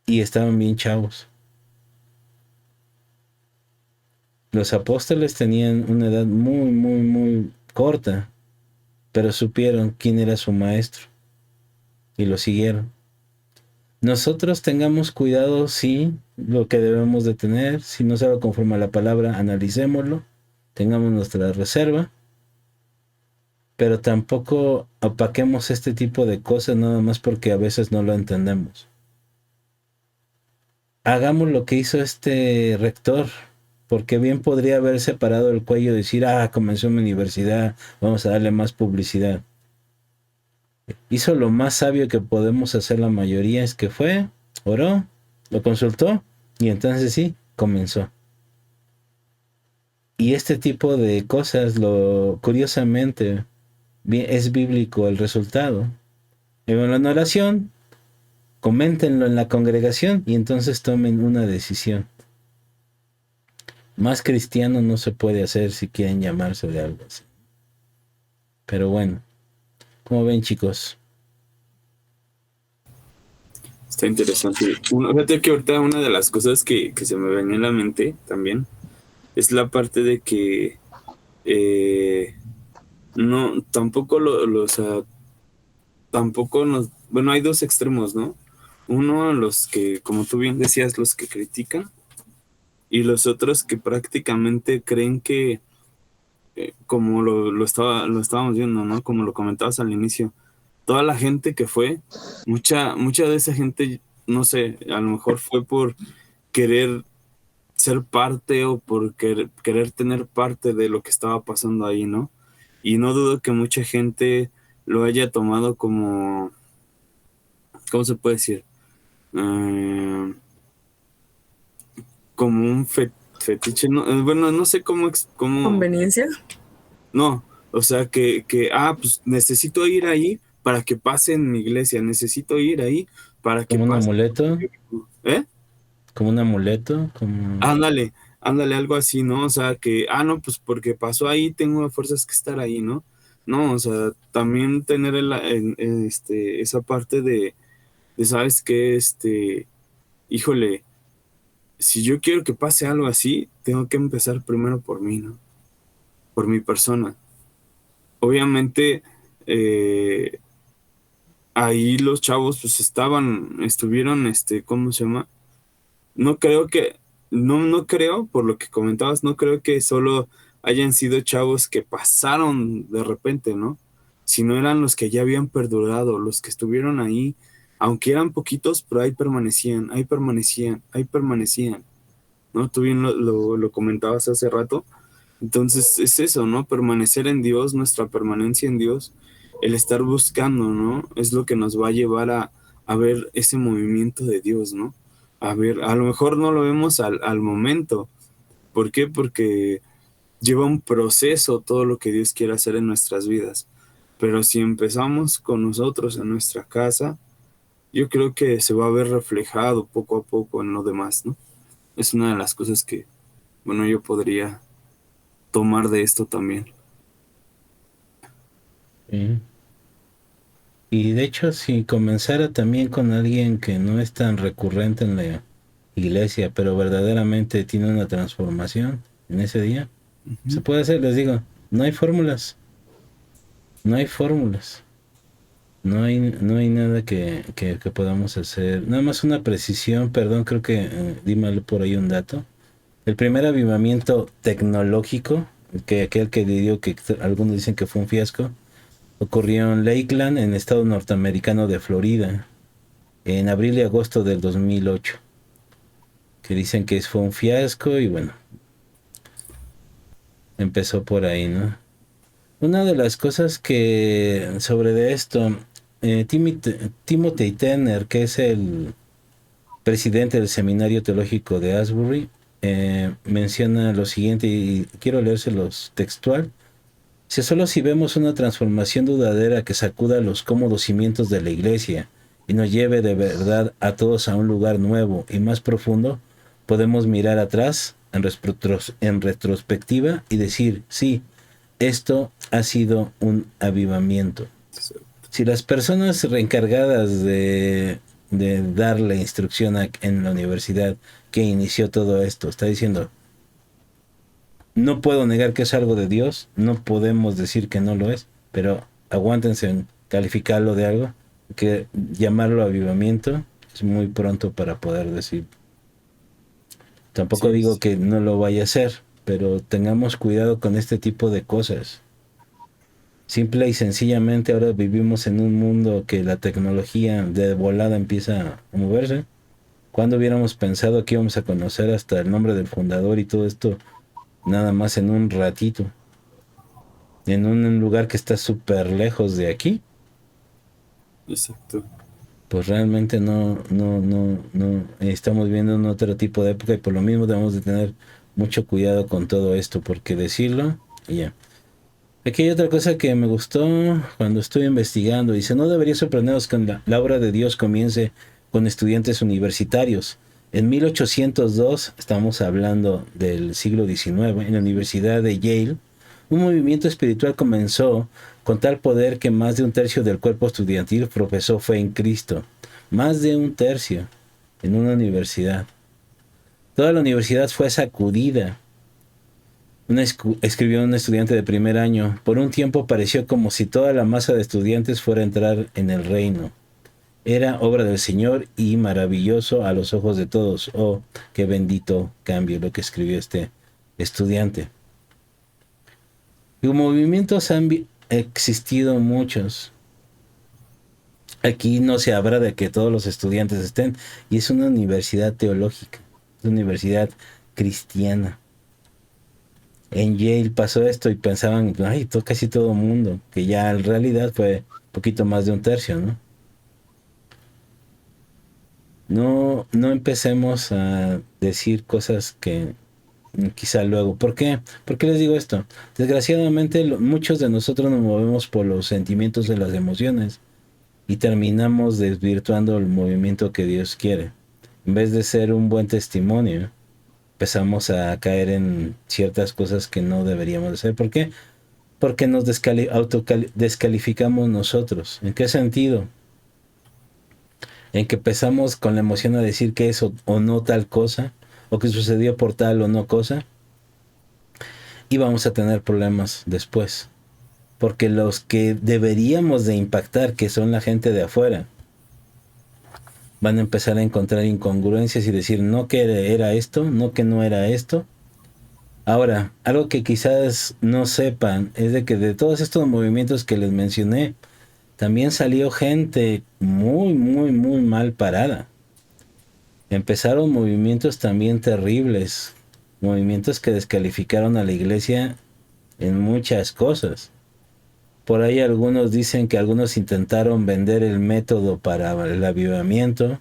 Y estaban bien chavos. Los apóstoles tenían una edad muy, muy, muy corta, pero supieron quién era su maestro y lo siguieron. Nosotros tengamos cuidado, sí, lo que debemos de tener, si no se lo conforma la palabra, analicémoslo, tengamos nuestra reserva, pero tampoco opaquemos este tipo de cosas nada más porque a veces no lo entendemos. Hagamos lo que hizo este rector, porque bien podría haber separado el cuello y decir, comenzó mi universidad, vamos a darle más publicidad. Hizo lo más sabio que podemos hacer la mayoría, es que fue, oró, lo consultó y entonces sí, comenzó. Y este tipo de cosas, curiosamente, es bíblico el resultado. En la oración, coméntenlo en la congregación y entonces tomen una decisión. Más cristiano no se puede hacer si quieren llamarse de algo así. Pero bueno, ¿cómo ven, chicos? Está interesante. Fíjate que ahorita una de las cosas que se me venía en la mente también es la parte de que no, tampoco o sea, tampoco bueno, hay dos extremos, ¿no? Uno, los que, como tú bien decías, los que critican, y los otros que prácticamente creen que, como lo estábamos viendo, ¿no? Como lo comentabas al inicio, toda la gente que fue, mucha de esa gente, no sé, a lo mejor fue por querer ser parte o por querer tener parte de lo que estaba pasando ahí, ¿no? Y no dudo que mucha gente lo haya tomado como, ¿cómo se puede decir? Como un fetiche, no, bueno, no sé cómo... ¿Conveniencia? No, o sea, pues necesito ir ahí para que pase en mi iglesia, necesito ir ahí para que ¿Como un pase. amuleto? ¿Eh? ¿Como un amuleto? Como... Ándale, algo así, ¿no? O sea, no, pues porque pasó ahí, tengo fuerzas que estar ahí, ¿no? No, o sea, también tener esa parte ¿sabes qué? Híjole, si yo quiero que pase algo así, tengo que empezar primero por mí, ¿no? Por mi persona. Obviamente, ahí los chavos pues estuvieron, ¿cómo se llama? No creo no creo, por lo que comentabas, no creo que solo hayan sido chavos que pasaron de repente, ¿no? Sino eran los que ya habían perdurado, los que estuvieron ahí, aunque eran poquitos, pero ahí permanecían, ¿no? Tú bien lo comentabas hace rato. Entonces es eso, ¿no? Permanecer en Dios, nuestra permanencia en Dios, el estar buscando, ¿no? Es lo que nos va a llevar a ver ese movimiento de Dios, ¿no? A ver, a lo mejor no lo vemos al momento. ¿Por qué? Porque lleva un proceso todo lo que Dios quiere hacer en nuestras vidas. Pero si empezamos con nosotros en nuestra casa, yo creo que se va a ver reflejado poco a poco en lo demás, ¿no? Es una de las cosas que, bueno, yo podría tomar de esto también. Sí. Y de hecho, si comenzara también con alguien que no es tan recurrente en la iglesia, pero verdaderamente tiene una transformación en ese día, se puede hacer, les digo, no hay fórmulas, no hay fórmulas, no hay nada que podamos hacer, nada más una precisión, perdón, creo que di mal por ahí un dato. El primer avivamiento tecnológico, que aquel que digo que algunos dicen que fue un fiasco, ocurrió en Lakeland, en el estado norteamericano de Florida, en abril y agosto del 2008, que dicen que fue un fiasco y bueno, empezó por ahí, ¿no? Una de las cosas que sobre de esto, Timothy Tanner, que es el presidente del Seminario Teológico de Asbury, menciona lo siguiente y quiero leérselos textual. Si solo si vemos una transformación duradera que sacuda los cómodos cimientos de la iglesia y nos lleve de verdad a todos a un lugar nuevo y más profundo, podemos mirar atrás en retrospectiva y decir, sí, esto ha sido un avivamiento. Si las personas reencargadas de dar la instrucción en la universidad que inició todo esto, está diciendo, no puedo negar que es algo de Dios, no podemos decir que no lo es, pero aguántense en calificarlo de algo, que llamarlo avivamiento es muy pronto para poder decir. Tampoco digo que no lo vaya a hacer, pero tengamos cuidado con este tipo de cosas. Simple y sencillamente ahora vivimos en un mundo que la tecnología de volada empieza a moverse. ¿Cuándo hubiéramos pensado que íbamos a conocer hasta el nombre del fundador y todo esto nada más en un ratito? En un lugar que está súper lejos de aquí. Exacto. Pues realmente no estamos viendo un otro tipo de época y por lo mismo debemos de tener mucho cuidado con todo esto, porque decirlo y ya. Aquí hay otra cosa que me gustó cuando estuve investigando. Dice, no debería sorprendernos que la obra de Dios comience con estudiantes universitarios. En 1802, estamos hablando del siglo XIX, en la Universidad de Yale, un movimiento espiritual comenzó con tal poder que más de un tercio del cuerpo estudiantil profesó fe en Cristo. Más de un tercio en una universidad. Toda la universidad fue sacudida. Escribió un estudiante de primer año, por un tiempo pareció como si toda la masa de estudiantes fuera a entrar en el reino. Era obra del Señor y maravilloso a los ojos de todos. Oh, qué bendito cambio lo que escribió este estudiante. Y movimientos han existido muchos. Aquí no se habla de que todos los estudiantes estén, y es una universidad teológica, es una universidad cristiana. En Yale pasó esto y pensaban, ay, casi todo el mundo, que ya en realidad fue un poquito más de un tercio, ¿no? No empecemos a decir cosas que quizá luego. ¿Por qué? ¿Por qué les digo esto? Desgraciadamente muchos de nosotros nos movemos por los sentimientos de las emociones y terminamos desvirtuando el movimiento que Dios quiere. En vez de ser un buen testimonio, empezamos a caer en ciertas cosas que no deberíamos hacer. ¿Por qué? Porque nos descalificamos nosotros. ¿En qué sentido? En que empezamos con la emoción a decir que es o no tal cosa, o que sucedió por tal o no cosa, y vamos a tener problemas después. Porque los que deberíamos de impactar, que son la gente de afuera, van a empezar a encontrar incongruencias y decir, no que era esto, no que no era esto. Ahora, algo que quizás no sepan es de que de todos estos movimientos que les mencioné, también salió gente muy mal parada. Empezaron movimientos también terribles, movimientos que descalificaron a la iglesia en muchas cosas. Por ahí algunos dicen que algunos intentaron vender el método para el avivamiento.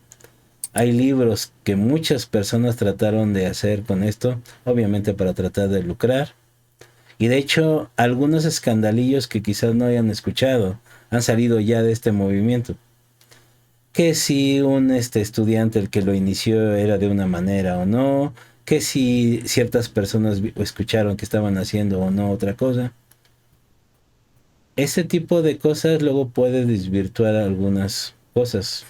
Hay libros que muchas personas trataron de hacer con esto, obviamente para tratar de lucrar. Y de hecho, algunos escandalillos que quizás no hayan escuchado han salido ya de este movimiento. Que si un estudiante el que lo inició era de una manera o no, que si ciertas personas escucharon que estaban haciendo o no otra cosa. Ese tipo de cosas luego puede desvirtuar algunas cosas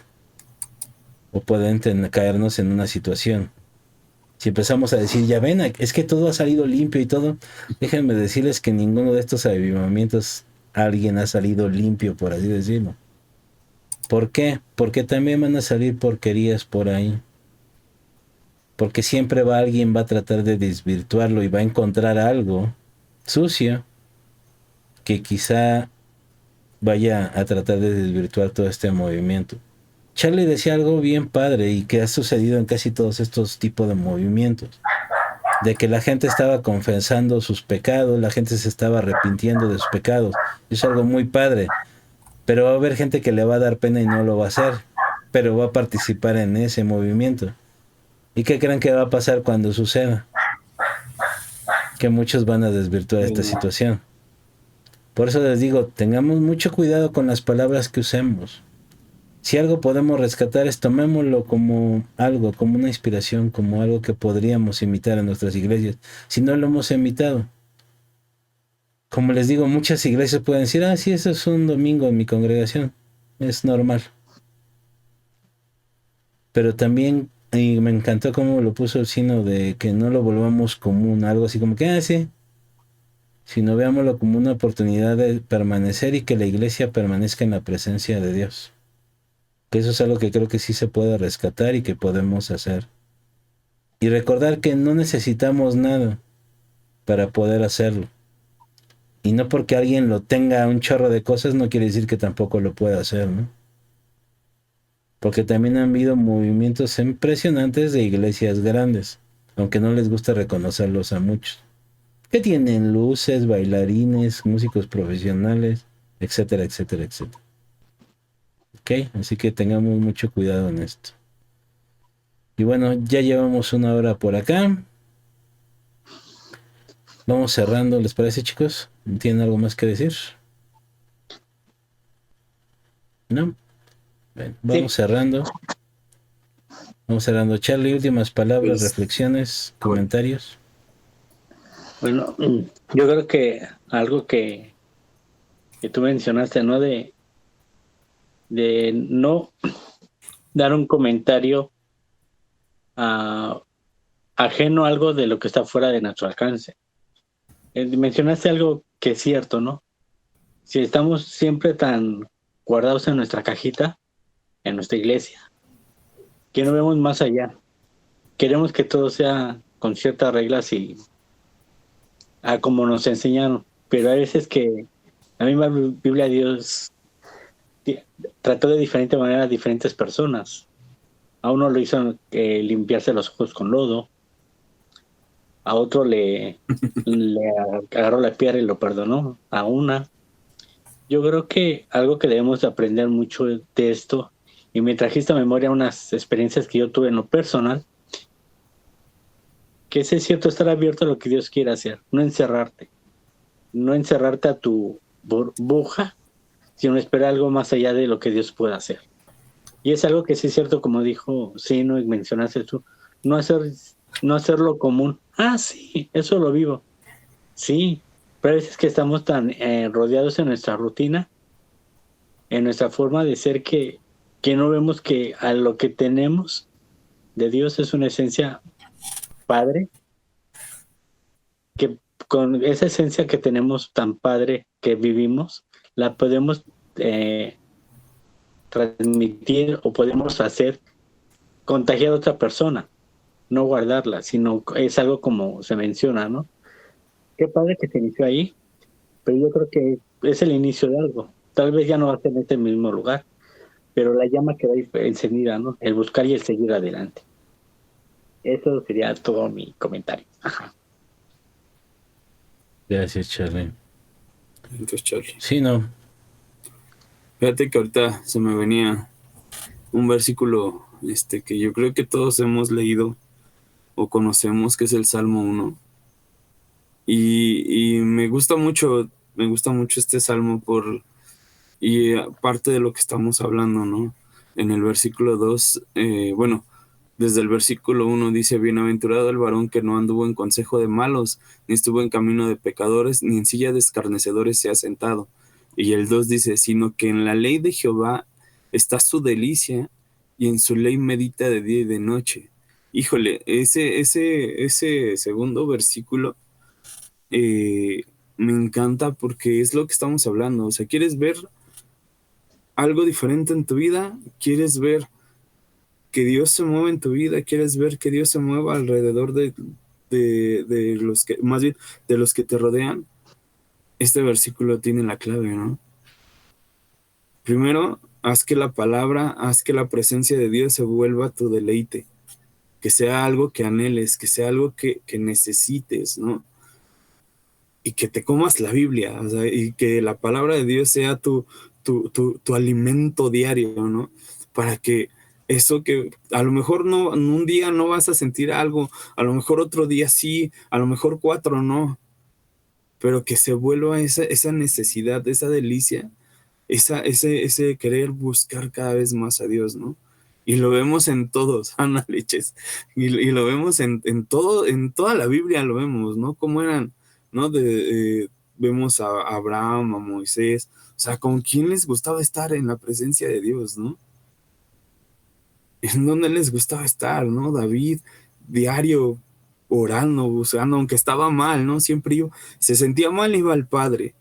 o pueden caernos en una situación. Si empezamos a decir, ya ven, es que todo ha salido limpio y todo, déjenme decirles que ninguno de estos avivamientos alguien ha salido limpio, por así decirlo. ¿Por qué? Porque también van a salir porquerías por ahí. Porque siempre alguien va a tratar de desvirtuarlo y va a encontrar algo sucio que quizá vaya a tratar de desvirtuar todo este movimiento. Charlie decía algo bien padre y que ha sucedido en casi todos estos tipos de movimientos. De que la gente estaba confesando sus pecados, la gente se estaba arrepintiendo de sus pecados. Es algo muy padre. Pero va a haber gente que le va a dar pena y no lo va a hacer. Pero va a participar en ese movimiento. ¿Y qué creen que va a pasar cuando suceda? Que muchos van a desvirtuar esta situación. Por eso les digo, tengamos mucho cuidado con las palabras que usemos. Si algo podemos rescatar es tomémoslo como algo, como una inspiración, como algo que podríamos imitar en nuestras iglesias, si no lo hemos imitado. Como les digo, muchas iglesias pueden decir, sí, eso es un domingo en mi congregación, es normal. Pero también, y me encantó cómo lo puso el Sino, de que no lo volvamos común, algo así como que, sí, sino veámoslo como una oportunidad de permanecer y que la iglesia permanezca en la presencia de Dios. Que eso es algo que creo que sí se puede rescatar y que podemos hacer. Y recordar que no necesitamos nada para poder hacerlo. Y no porque alguien lo tenga un chorro de cosas no quiere decir que tampoco lo pueda hacer, ¿no? Porque también han habido movimientos impresionantes de iglesias grandes, aunque no les gusta reconocerlos a muchos. Que tienen luces, bailarines, músicos profesionales, etcétera, etcétera, etcétera. Ok, así que tengamos mucho cuidado en esto. Y bueno, ya llevamos 1 hora por acá. Vamos cerrando, ¿les parece, chicos? ¿Tienen algo más que decir? ¿No? Bueno, vamos cerrando. Vamos cerrando. Charlie, últimas palabras, reflexiones, comentarios. Bueno, yo creo que algo que tú mencionaste, ¿no? De no dar un comentario ajeno a algo de lo que está fuera de nuestro alcance. Mencionaste algo que es cierto, ¿no? Si estamos siempre tan guardados en nuestra cajita, en nuestra iglesia, que no vemos más allá. Queremos que todo sea con ciertas reglas y como nos enseñaron, pero hay veces que la misma Biblia de Dios trató de diferente manera a diferentes personas. A uno lo hizo limpiarse los ojos con lodo, a otro le agarró la piedra y lo perdonó, a una. Yo creo que algo que debemos de aprender mucho de esto, y me trajiste a memoria unas experiencias que yo tuve en lo personal, que es cierto estar abierto a lo que Dios quiere hacer, no encerrarte a tu burbuja, sino esperar algo más allá de lo que Dios pueda hacer. Y es algo que sí es cierto, como dijo Sino y mencionaste tú, no hacerlo común. Sí, eso lo vivo. Sí, pero a veces que estamos tan rodeados en nuestra rutina, en nuestra forma de ser, que no vemos que a lo que tenemos de Dios es una esencia padre, que con esa esencia que tenemos tan padre que vivimos, la podemos transmitir o podemos hacer contagiar a otra persona, no guardarla, sino es algo como se menciona, ¿no? Qué padre que se inició ahí, pero yo creo que es el inicio de algo. Tal vez ya no va a ser en este mismo lugar, pero la llama queda encendida, ¿no? El buscar y el seguir adelante. Eso sería todo mi comentario. Gracias, Charlie. Entonces, Charlie. Sí, no. Fíjate que ahorita se me venía un versículo que yo creo que todos hemos leído o conocemos, que es el Salmo 1. Y me gusta mucho este salmo y parte de lo que estamos hablando, ¿no? En el versículo 2, bueno, desde el versículo 1 dice, bienaventurado el varón que no anduvo en consejo de malos, ni estuvo en camino de pecadores, ni en silla de escarnecedores se ha sentado. Y el 2 dice, sino que en la ley de Jehová está su delicia, y en su ley medita de día y de noche. Híjole, ese segundo versículo eh, me encanta porque es lo que estamos hablando. O sea, ¿quieres ver algo diferente en tu vida? ¿Quieres ver que Dios se mueva en tu vida? ¿Quieres ver que Dios se mueva alrededor de los que, más bien, de los que te rodean? Este versículo tiene la clave, ¿no? Primero, haz que la presencia de Dios se vuelva tu deleite, que sea algo que anheles, que sea algo que necesites, ¿no? Y que te comas la Biblia, o sea, y que la palabra de Dios sea tu alimento diario, ¿no? Para que eso que a lo mejor no, un día no vas a sentir algo, a lo mejor otro día sí, a lo mejor 4 no, pero que se vuelva esa necesidad, esa delicia, ese querer buscar cada vez más a Dios, ¿no? Y lo vemos en todos, Ana Leches, y lo vemos en todo, en toda la Biblia lo vemos, ¿no? Cómo eran, ¿no? Vemos a Abraham, a Moisés, o sea, ¿con quién les gustaba estar en la presencia de Dios, ¿no? ¿En dónde les gustaba estar, ¿no? David, diario, orando, buscando, aunque estaba mal, ¿no? Siempre iba, se sentía mal, iba al Padre.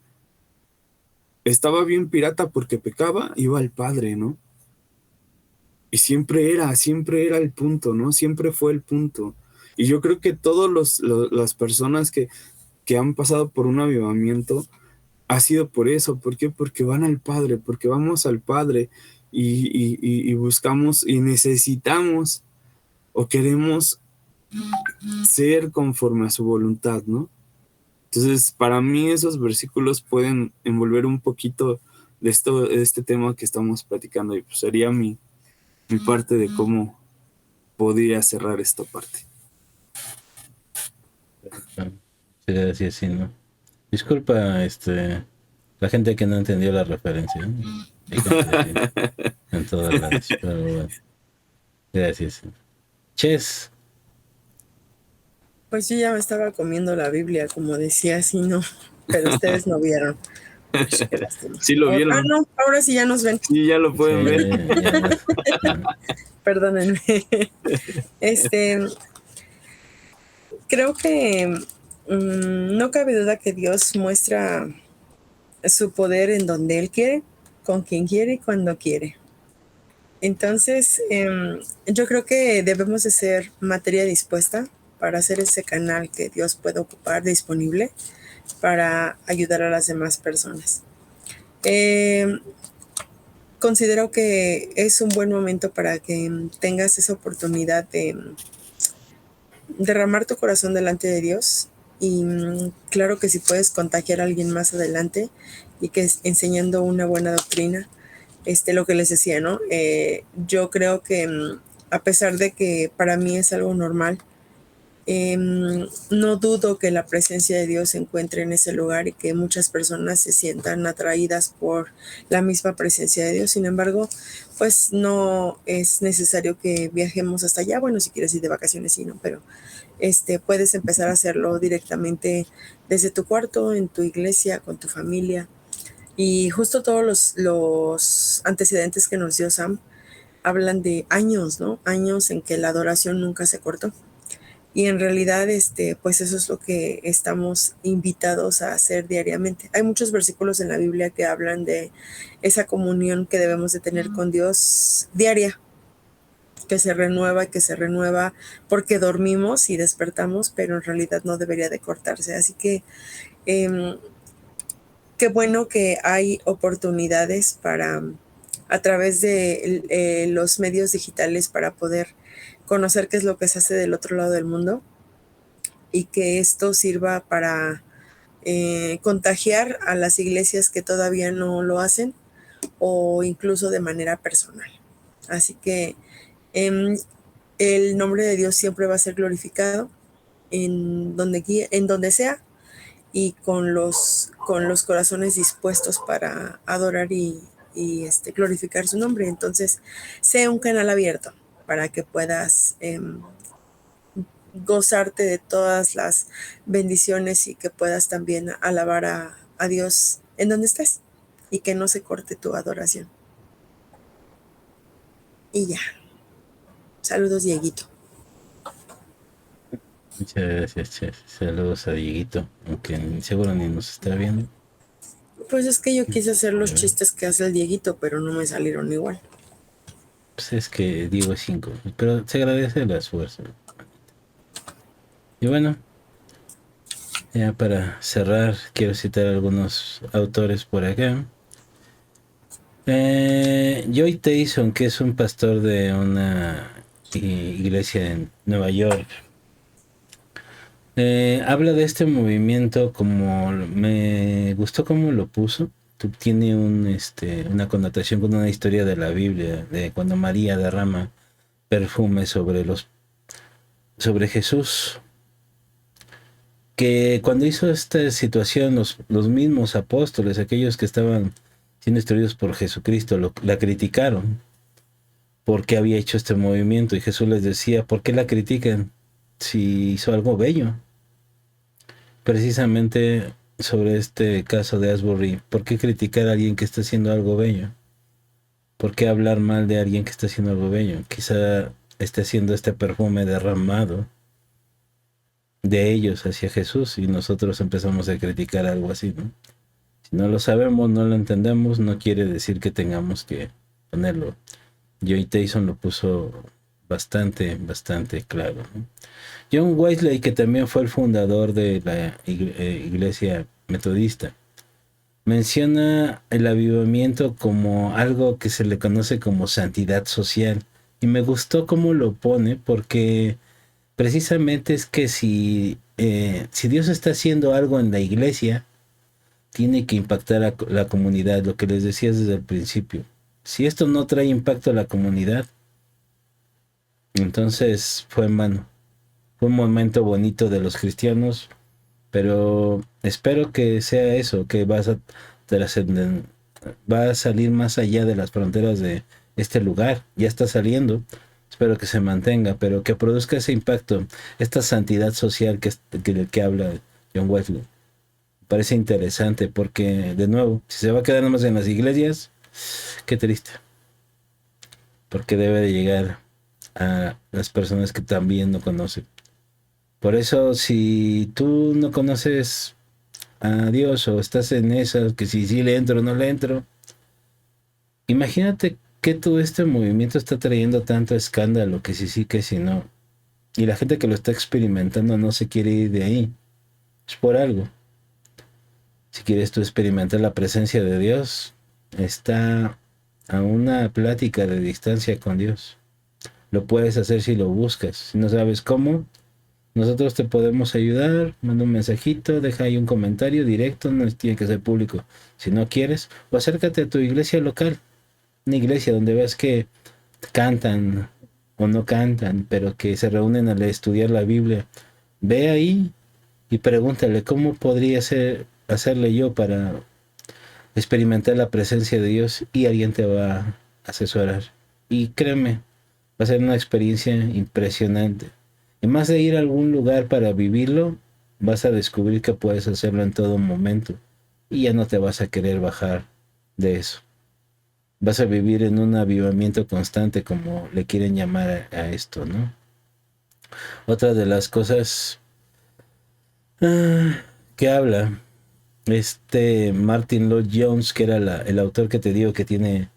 Estaba bien pirata porque pecaba, iba al Padre, ¿no? Y siempre era el punto, ¿no? Siempre fue el punto. Y yo creo que todas las personas que han pasado por un avivamiento ha sido por eso. ¿Por qué? Porque van al Padre, porque vamos al Padre y buscamos y necesitamos o queremos ser conforme a su voluntad, ¿no? Entonces, para mí esos versículos pueden envolver un poquito de este tema que estamos platicando y pues sería mi parte de cómo podría cerrar esta parte. Sería así, así, ¿no? Disculpa, la gente que no entendió la referencia, ¿no? Hay gente así en todas las, pero bueno, gracias. Ches, Pues yo ya me estaba comiendo la Biblia, como decía, así no, pero ustedes no vieron. Uy, qué lástima. Sí lo vieron. No, ahora sí ya nos ven. Sí, ya lo pueden ver. Perdónenme. Creo que no cabe duda que Dios muestra su poder en donde Él quiere, con quien quiere y cuando quiere. Entonces, yo creo que debemos de ser materia dispuesta para hacer ese canal que Dios puede ocupar disponible para ayudar a las demás personas. Considero que es un buen momento para que tengas esa oportunidad de derramar tu corazón delante de Dios y claro que si puedes contagiar a alguien más adelante y que enseñando una buena doctrina, lo que les decía, ¿no? Yo creo que a pesar de que para mí es algo normal, no dudo que la presencia de Dios se encuentre en ese lugar y que muchas personas se sientan atraídas por la misma presencia de Dios. Sin embargo, pues no es necesario que viajemos hasta allá. Bueno, si quieres ir de vacaciones, sí, ¿no? Pero puedes empezar a hacerlo directamente desde tu cuarto, en tu iglesia, con tu familia. Y justo todos los antecedentes que nos dio Sam hablan de años, ¿no? Años en que la adoración nunca se cortó. Y en realidad, pues eso es lo que estamos invitados a hacer diariamente. Hay muchos versículos en la Biblia que hablan de esa comunión que debemos de tener con Dios diaria, que se renueva porque dormimos y despertamos, pero en realidad no debería de cortarse. Así que qué bueno que hay oportunidades para, a través de los medios digitales, para poder conocer qué es lo que se hace del otro lado del mundo y que esto sirva para contagiar a las iglesias que todavía no lo hacen o incluso de manera personal. Así que el nombre de Dios siempre va a ser glorificado en donde sea y con los corazones dispuestos para adorar y glorificar su nombre. Entonces, sea un canal abierto para que puedas gozarte de todas las bendiciones y que puedas también alabar a Dios en donde estés y que no se corte tu adoración. Y ya. Saludos, Dieguito. Muchas gracias, chef. Saludos a Dieguito, aunque seguro ni nos está viendo. Pues es que yo quise hacer los chistes que hace el Dieguito, pero no me salieron igual. Pues es que Diego es 5, pero se agradece el esfuerzo. Y bueno, ya para cerrar, quiero citar algunos autores por acá. Joy Tyson, que es un pastor de una iglesia en Nueva York, habla de este movimiento como me gustó como lo puso. Tiene una connotación con una historia de la Biblia, de cuando María derrama perfume sobre Jesús, que cuando hizo esta situación los mismos apóstoles, aquellos que estaban siendo instruidos por Jesucristo, la criticaron porque había hecho este movimiento, y Jesús les decía, ¿por qué la critican si hizo algo bello? Precisamente sobre este caso de Asbury, ¿por qué criticar a alguien que está haciendo algo bello? ¿Por qué hablar mal de alguien que está haciendo algo bello? Quizá esté haciendo este perfume derramado de ellos hacia Jesús y nosotros empezamos a criticar algo así, ¿no? Si no lo sabemos, no lo entendemos, no quiere decir que tengamos que ponerlo. Joy Tyson lo puso bastante claro, ¿no? John Wesley, que también fue el fundador de la iglesia metodista, menciona el avivamiento como algo que se le conoce como santidad social. Y me gustó cómo lo pone, porque precisamente es que si Dios está haciendo algo en la iglesia, tiene que impactar a la comunidad, lo que les decía desde el principio. Si esto no trae impacto a la comunidad, entonces fue en vano. Fue un momento bonito de los cristianos, pero espero que sea eso, que va a salir más allá de las fronteras de este lugar. Ya está saliendo, espero que se mantenga, pero que produzca ese impacto, esta santidad social que habla John Wesley. Parece interesante porque, de nuevo, si se va a quedar nomás en las iglesias, qué triste, porque debe de llegar a las personas que también no conocen. Por eso, si tú no conoces a Dios o estás en eso, que si le entro o no le entro, imagínate que todo este movimiento está trayendo tanto escándalo, que sí, que si no. Y la gente que lo está experimentando no se quiere ir de ahí. Es por algo. Si quieres tú experimentar la presencia de Dios, está a una plática de distancia con Dios. Lo puedes hacer si lo buscas. Si no sabes cómo, nosotros te podemos ayudar. Manda un mensajito, deja ahí un comentario directo, no tiene que ser público si no quieres, o acércate a tu iglesia local, una iglesia donde veas que cantan o no cantan, pero que se reúnen a estudiar la Biblia. Ve ahí y pregúntale cómo podría hacerle yo para experimentar la presencia de Dios, y alguien te va a asesorar. Y créeme, va a ser una experiencia impresionante. Y más de ir a algún lugar para vivirlo, vas a descubrir que puedes hacerlo en todo momento. Y ya no te vas a querer bajar de eso. Vas a vivir en un avivamiento constante, como le quieren llamar a esto, ¿no? Otra de las cosas que habla Martin Lloyd Jones, que era el autor que te digo que tiene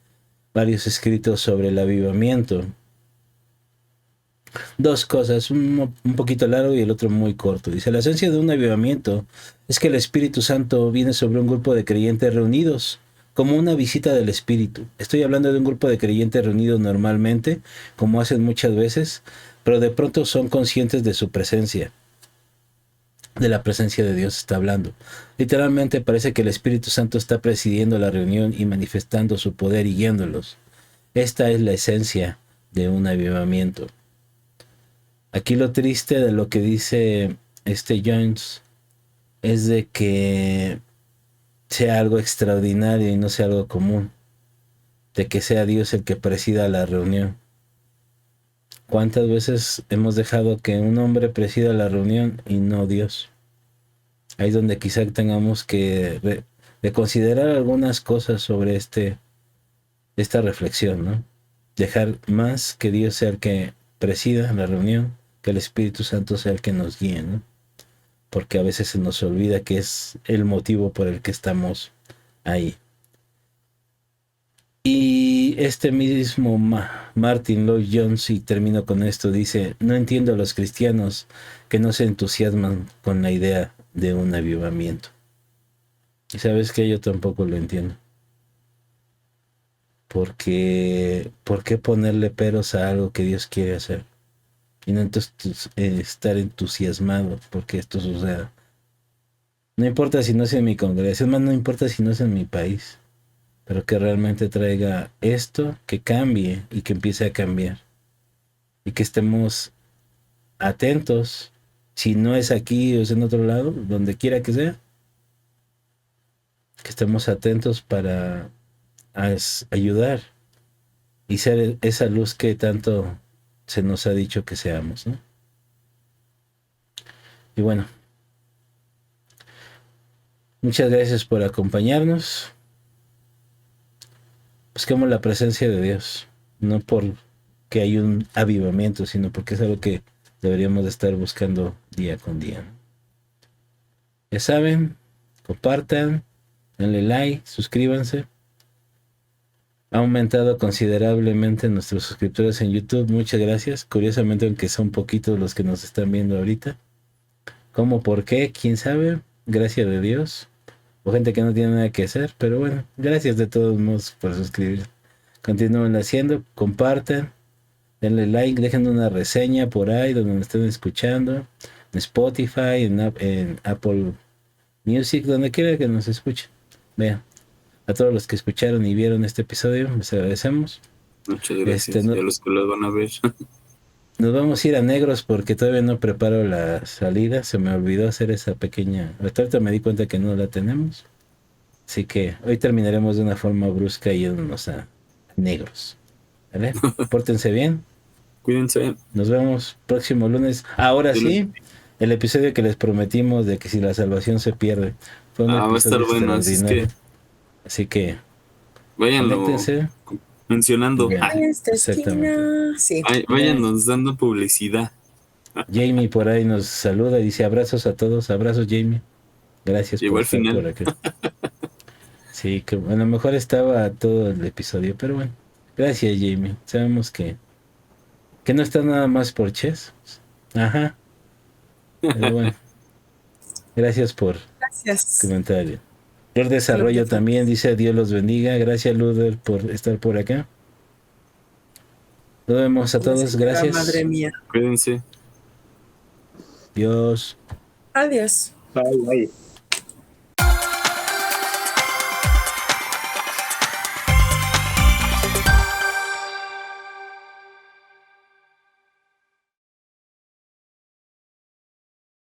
varios escritos sobre el avivamiento. Dos cosas, un poquito largo y el otro muy corto. Dice: la esencia de un avivamiento es que el Espíritu Santo viene sobre un grupo de creyentes reunidos, como una visita del Espíritu. Estoy hablando de un grupo de creyentes reunidos normalmente, como hacen muchas veces, pero de pronto son conscientes de su presencia. De la presencia de Dios está hablando. Literalmente parece que el Espíritu Santo está presidiendo la reunión y manifestando su poder y guiándolos. Esta es la esencia de un avivamiento. Aquí lo triste de lo que dice Jones es de que sea algo extraordinario y no sea algo común, de que sea Dios el que presida la reunión. ¿Cuántas veces hemos dejado que un hombre presida la reunión y no Dios? Ahí es donde quizá tengamos que reconsiderar algunas cosas sobre esta reflexión, ¿no? Dejar más que Dios sea el que presida la reunión, que el Espíritu Santo sea el que nos guíe, ¿no? Porque a veces se nos olvida que es el motivo por el que estamos ahí. Y este mismo Martin Lloyd Jones, y termino con esto, dice: no entiendo a los cristianos que no se entusiasman con la idea de un avivamiento. Y sabes que yo tampoco lo entiendo. Porque, ¿por qué ponerle peros a algo que Dios quiere hacer? Y no entonces estar entusiasmado porque esto suceda. No importa si no es en mi congregación, más no importa si no es en mi país, pero que realmente traiga esto, que cambie y que empiece a cambiar. Y que estemos atentos, si no es aquí o es en otro lado, donde quiera que sea, que estemos atentos para ayudar y ser esa luz que tanto se nos ha dicho que seamos, ¿no? Y bueno, muchas gracias por acompañarnos. Busquemos la presencia de Dios, no por que hay un avivamiento, sino porque es algo que deberíamos de estar buscando día con día. Ya saben, compartan, denle like, suscríbanse. Ha aumentado considerablemente nuestros suscriptores en YouTube. Muchas gracias. Curiosamente, aunque son poquitos los que nos están viendo ahorita. ¿Cómo? ¿Por qué? ¿Quién sabe? Gracias de Dios. O gente que no tiene nada que hacer. Pero bueno, gracias de todos modos por suscribirse. Continúen haciendo, compartan, denle like, dejen una reseña por ahí donde me estén escuchando. En Spotify, en Apple Music, donde quiera que nos escuchen. Vean. A todos los que escucharon y vieron este episodio, les agradecemos. Muchas gracias. Y a los que los van a ver. Nos vamos a ir a Negros porque todavía no preparo la salida. Se me olvidó hacer esa pequeña. Ahorita me di cuenta que no la tenemos. Así que hoy terminaremos de una forma brusca yéndonos a Negros. ¿Vale? Pórtense bien. Cuídense. Nos vemos próximo lunes. Ahora sí, el episodio que les prometimos de que si la salvación se pierde. Fue un va a estar bueno. Así que váyanlo mencionando. Exactamente. Sí. Váyanos dando publicidad. Jamie por ahí nos saluda y dice: abrazos a todos. Abrazos, Jamie. Gracias por estar por aquí. Sí, que a lo mejor estaba todo el episodio, pero bueno. Gracias, Jamie. Sabemos que no está nada más por Chess. Ajá. Pero bueno. Gracias por comentario. El desarrollo también dice: Dios los bendiga. Gracias, Luder, por estar por acá. Nos vemos a todos. Gracias. Madre mía. Cuídense. Dios. Adiós. Bye, bye.